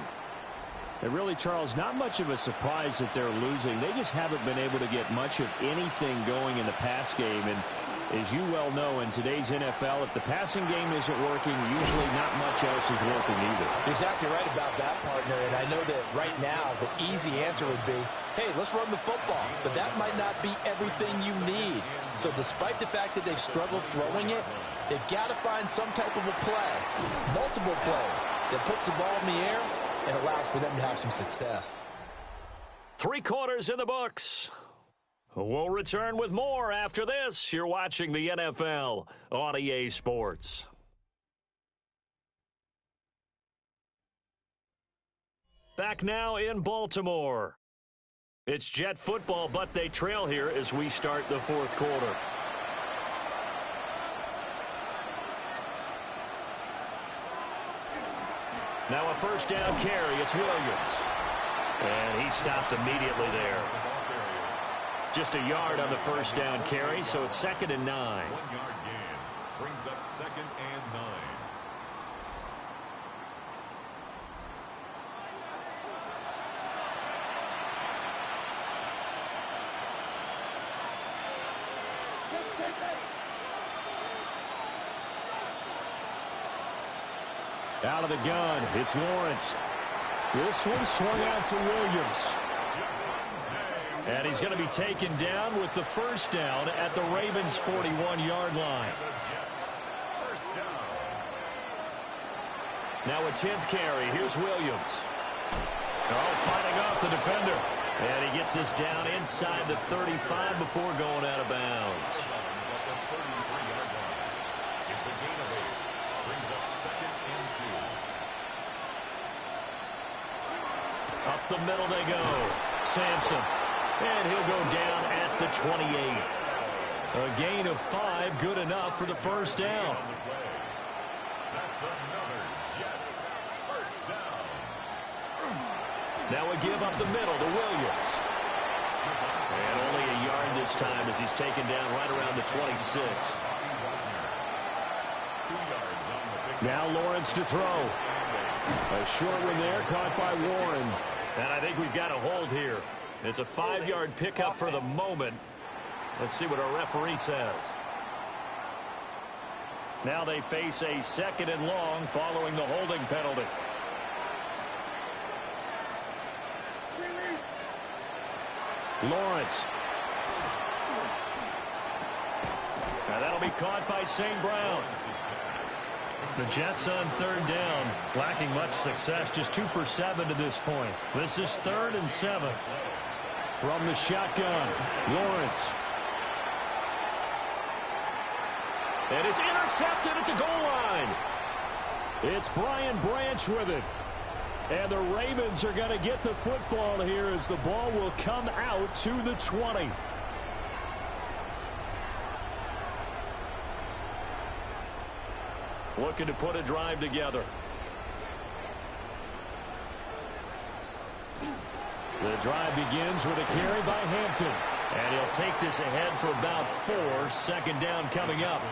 And really, Charles, not much of a surprise that they're losing. They just haven't been able to get much of anything going in the pass game. And as you well know, in today's NFL, if the passing game isn't working, usually not much else is working either. You're exactly right about that, partner. And I know that right now the easy answer would be, hey, let's run the football. But that might not be everything you need. So despite the fact that they've struggled throwing it, they've got to find some type of a play, multiple plays, that puts the ball in the air and allows for them to have some success. 3 quarters in the books. We'll return with more after this. You're watching the NFL on EA Sports. Back now in Baltimore. It's Jet football, but they trail here as we start the 4th quarter. Now a first down carry. It's Williams. And he stopped immediately there. Just a yard on the first down carry, so it's 2nd and 9. 1-yard gain brings up 2nd and 9. Out of the gun, it's Lawrence. This one swung out to Williams. And he's going to be taken down with the first down at the Ravens' 41-yard line. Now a 10th carry. Here's Williams. Oh, fighting off the defender. And he gets this down inside the 35 before going out of bounds. It's a gain of 8. Brings up 2nd and 2. Up the middle they go. Sampson. And he'll go down at the 28. A gain of 5, good enough for the first down. That's another Jets first down. Now a give up the middle to Williams. And only a yard this time as he's taken down right around the 26. Now Lawrence to throw. A short one there, caught by Warren. And I think we've got a hold here. It's a 5-yard pickup for the moment. Let's see what our referee says. Now they face a 2nd and long following the holding penalty. Lawrence. Now that'll be caught by St. Brown. The Jets on 3rd down, lacking much success, just 2 for 7 to this point. This is 3rd and 7. From the shotgun, Lawrence. And it's intercepted at the goal line. It's Brian Branch with it. And the Ravens are going to get the football here as the ball will come out to the 20. Looking to put a drive together. The drive begins with a carry by Hampton. And he'll take this ahead for about 4. 2nd down coming up.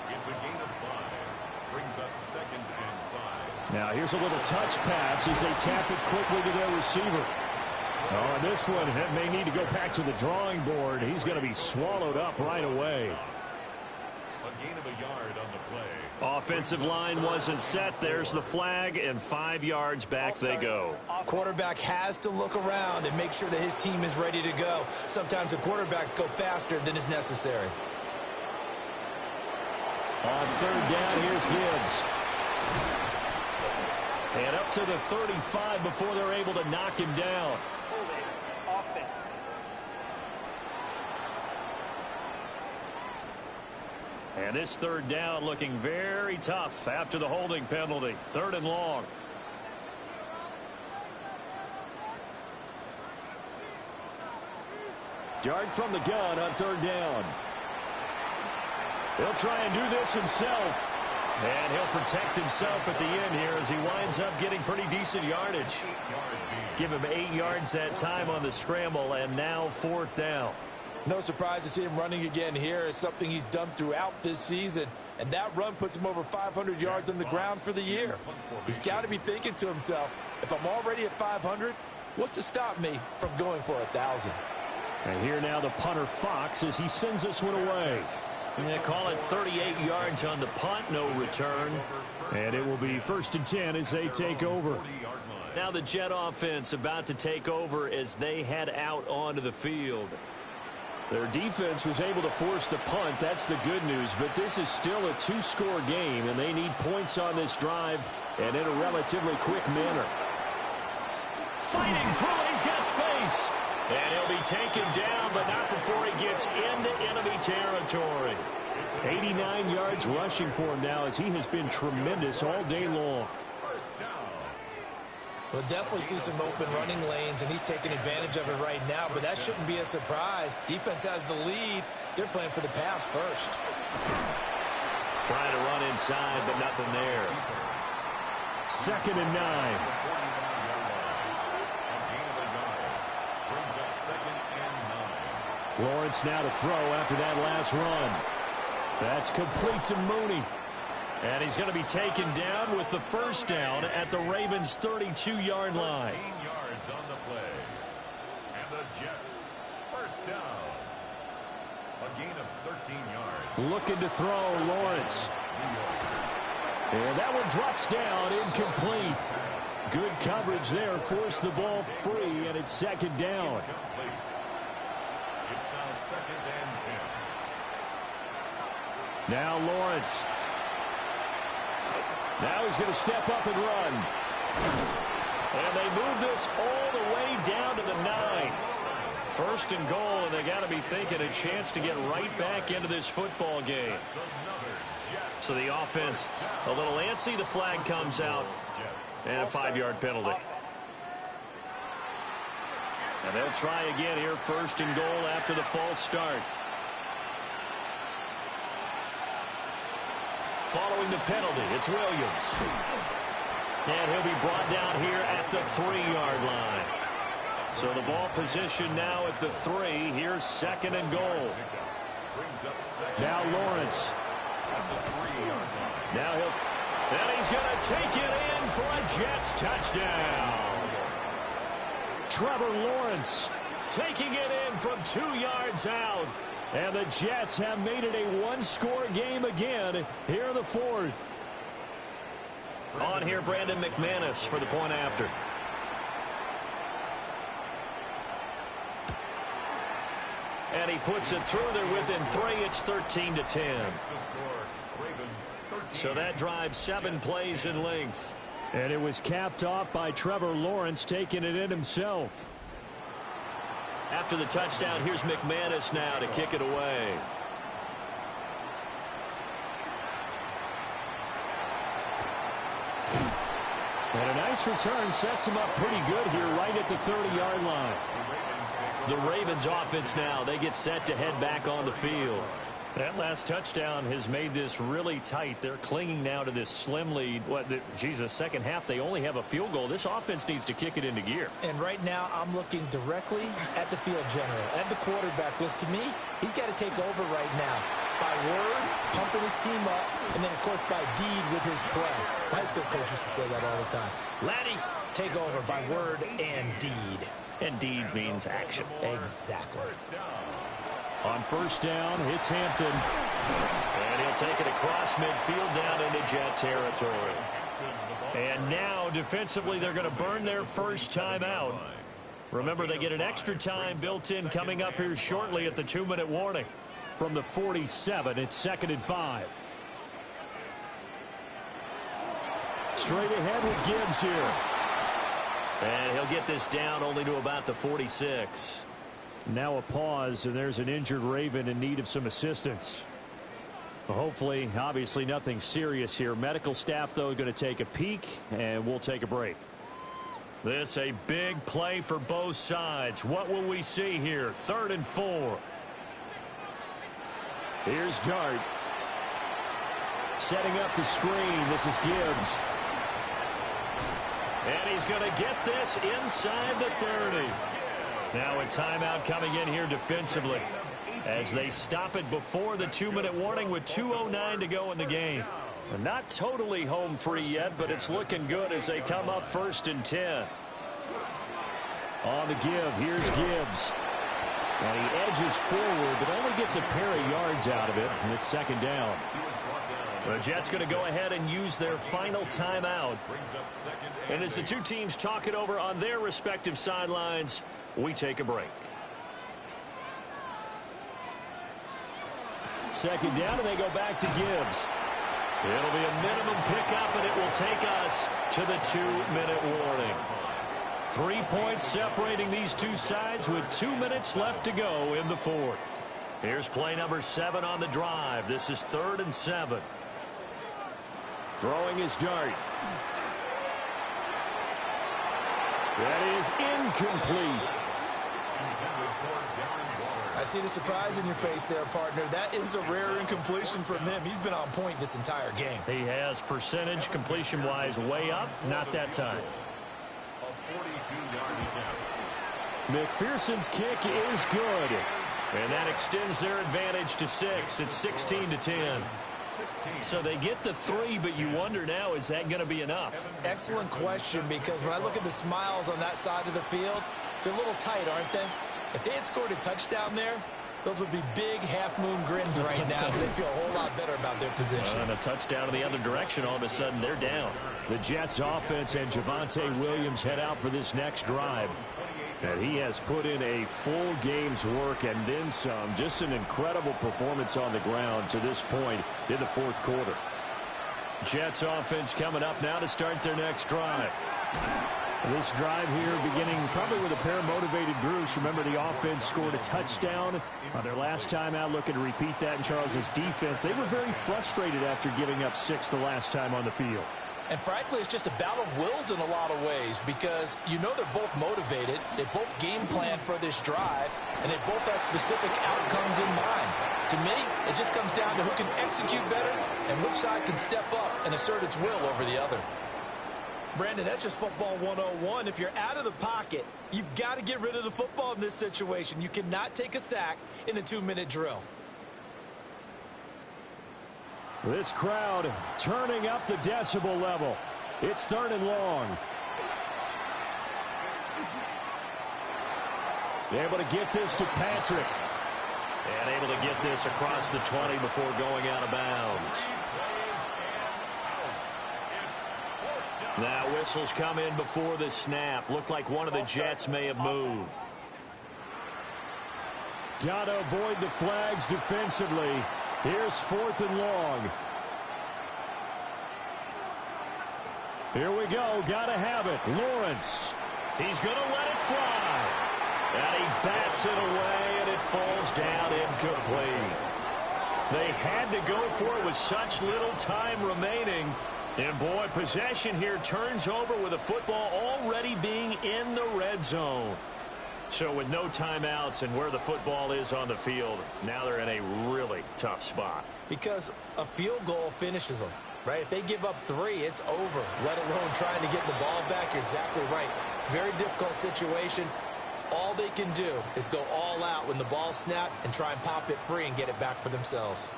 It's a gain of 5. Brings up 2nd and 5. Now here's a little touch pass as they tap it quickly to their receiver. Oh, and this one may need to go back to the drawing board. He's going to be swallowed up right away. A gain of a yard on the play. Offensive line wasn't set. There's the flag, and 5 yards back they go. Quarterback has to look around and make sure that his team is ready to go. Sometimes the quarterbacks go faster than is necessary. On 3rd down, here's Gibbs. And up to the 35 before they're able to knock him down. Offense. And this 3rd down looking very tough after the holding penalty. 3rd and long. Dart from the gun on 3rd down. He'll try and do this himself. And he'll protect himself at the end here as he winds up getting pretty decent yardage. Give him 8 yards that time on the scramble, and now 4th down. No surprise to see him running again here. It's something he's done throughout this season. And that run puts him over 500 yards on the ground for the year. He's got to be thinking to himself, if I'm already at 500, what's to stop me from going for 1,000? And here now the punter Fox as he sends this one away. Yeah, call it 38 yards on the punt, no return. And it will be 1st and 10 as they take over. Now the Jet offense about to take over as they head out onto the field. Their defense was able to force the punt. That's the good news. But this is still a 2-score game, and they need points on this drive and in a relatively quick manner. Fighting through it. He's got space. And he'll be taken down, but not before he gets into enemy territory. 89 yards rushing for him now as he has been tremendous all day long. We'll definitely see some open running lanes, and he's taking advantage of it right now, but that shouldn't be a surprise. Defense has the lead. They're playing for the pass first. Trying to run inside, but nothing there. 2nd and 9. Lawrence now to throw after that last run. That's complete to Mooney. And he's going to be taken down with the 1st down at the Ravens' 32-yard line. 13 yards on the play. And the Jets, 1st down. A gain of 13 yards. Looking to throw, Lawrence. And that one drops down, incomplete. Good coverage there, forced the ball free, and it's 2nd down. It's now 2nd and 10. Now Lawrence. Now he's going to step up and run. And they move this all the way down to the 9. 1st and goal, and they got to be thinking a chance to get right back into this football game. So the offense a little antsy. The flag comes out, and a 5-yard penalty. And they'll try again here, 1st and goal after the false start. Following the penalty, it's Williams. And he'll be brought down here at the 3-yard line. So the ball position now at the 3. Here's 2nd and goal. Now Lawrence. Now and he's going to take it in for a Jets touchdown. Trevor Lawrence taking it in from 2 yards out. And the Jets have made it a one-score game again here in the 4th. On here, Brandon McManus for the point after. And he puts it through there within 3. It's 13-10. So that drives 7 plays in length. And it was capped off by Trevor Lawrence taking it in himself. After the touchdown, here's McManus now to kick it away. And a nice return sets him up pretty good here right at the 30-yard line. The Ravens offense now, they get set to head back on the field. That last touchdown has made this really tight. They're clinging now to this slim lead. Second half, they only have a field goal. This offense needs to kick it into gear. And right now, I'm looking directly at the field general, at the quarterback, which to me, he's got to take over right now. By word, pumping his team up, and then, of course, by deed with his play. My high school coach used to say that all the time. Laddie, take over by word and deed. And deed means action. Exactly. On first down, it's Hampton. And he'll take it across midfield down into Jet territory. And now, defensively, they're going to burn their first time out. Remember, they get an extra time built in coming up here shortly at the 2-minute warning. From the 47, it's 2nd and 5. Straight ahead with Gibbs here. And he'll get this down only to about the 46. Now a pause, and there's an injured Raven in need of some assistance. Hopefully, obviously nothing serious here. Medical staff, though, going to take a peek, and we'll take a break. This a big play for both sides. What will we see here? 3rd and 4. Here's Dart. Setting up the screen. This is Gibbs. And he's going to get this inside the 30. Now a timeout coming in here defensively as they stop it before the 2-minute warning with 2:09 to go in the game. Not totally home free yet, but it's looking good as they come up 1st and 10. On the give, here's Gibbs. And he edges forward, but only gets a pair of yards out of it, and it's 2nd down. The Jets going to go ahead and use their final timeout. And as the two teams talk it over on their respective sidelines, we take a break. 2nd down, and they go back to Gibbs. It'll be a minimum pickup, and it will take us to the 2-minute warning. 3 points separating these two sides with 2 minutes left to go in the 4th. Here's play number 7 on the drive. This is 3rd and 7. Throwing his Dart. That is incomplete. I see the surprise in your face there, partner. That is a rare incompletion from him. He's been on point this entire game. He has percentage completion-wise way up. Not that time. McPherson's kick is good. And that extends their advantage to 6. It's 16-10. So they get the 3, but you wonder now, is that going to be enough? Excellent question, because when I look at the smiles on that side of the field, they're a little tight, aren't they? If they had scored a touchdown there, those would be big half-moon grins right now because they feel a whole lot better about their position. And a touchdown in the other direction, all of a sudden they're down. The Jets offense and Javonte Williams head out for this next drive. And he has put in a full game's work and then some. Just an incredible performance on the ground to this point in the 4th quarter. Jets offense coming up now to start their next drive. This drive here beginning probably with a pair of motivated groups. Remember, the offense scored a touchdown on their last time out. Looking to repeat that in Charles's defense. They were very frustrated after giving up 6 the last time on the field. And frankly, it's just a battle of wills in a lot of ways because you know they're both motivated. They both game plan for this drive, and they both have specific outcomes in mind. To me, it just comes down to who can execute better and which side can step up and assert its will over the other. Brandon, that's just football 101. If you're out of the pocket, you've got to get rid of the football in this situation. You cannot take a sack in a 2-minute drill. This crowd turning up the decibel level. It's 3rd and long. Able to get this to Patrick. And able to get this across the 20 before going out of bounds. Now whistles come in before the snap. Looked like one of the Jets may have moved. Got to avoid the flags defensively. Here's 4th and long. Here we go. Got to have it. Lawrence. He's going to let it fly. And he bats it away, and it falls down incomplete. They had to go for it with such little time remaining. And, boy, possession here turns over with the football already being in the red zone. So with no timeouts and where the football is on the field, now they're in a really tough spot. Because a field goal finishes them, right? If they give up 3, it's over, let alone trying to get the ball back. You're exactly right. Very difficult situation. All they can do is go all out when the ball snapped and try and pop it free and get it back for themselves.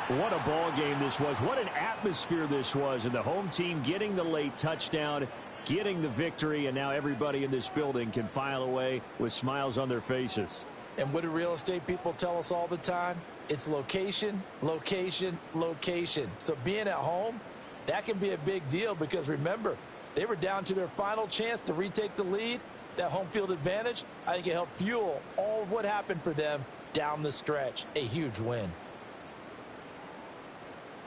What a ball game this was. What an atmosphere this was. And the home team getting the late touchdown, getting the victory, and now everybody in this building can file away with smiles on their faces. And what do real estate people tell us all the time? It's location, location, location. So being at home, that can be a big deal because remember, they were down to their final chance to retake the lead. That home field advantage, I think it helped fuel all of what happened for them down the stretch. A huge win.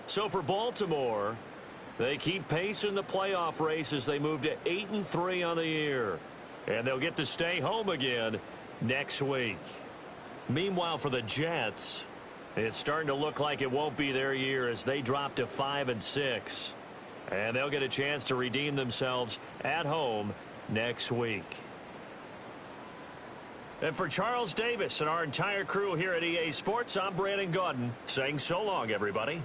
So for Baltimore, they keep pace in the playoff race as they move to 8-3 on the year. And they'll get to stay home again next week. Meanwhile, for the Jets, it's starting to look like it won't be their year as they drop to 5-6. And they'll get a chance to redeem themselves at home next week. And for Charles Davis and our entire crew here at EA Sports, I'm Brandon Gaudin saying so long, everybody.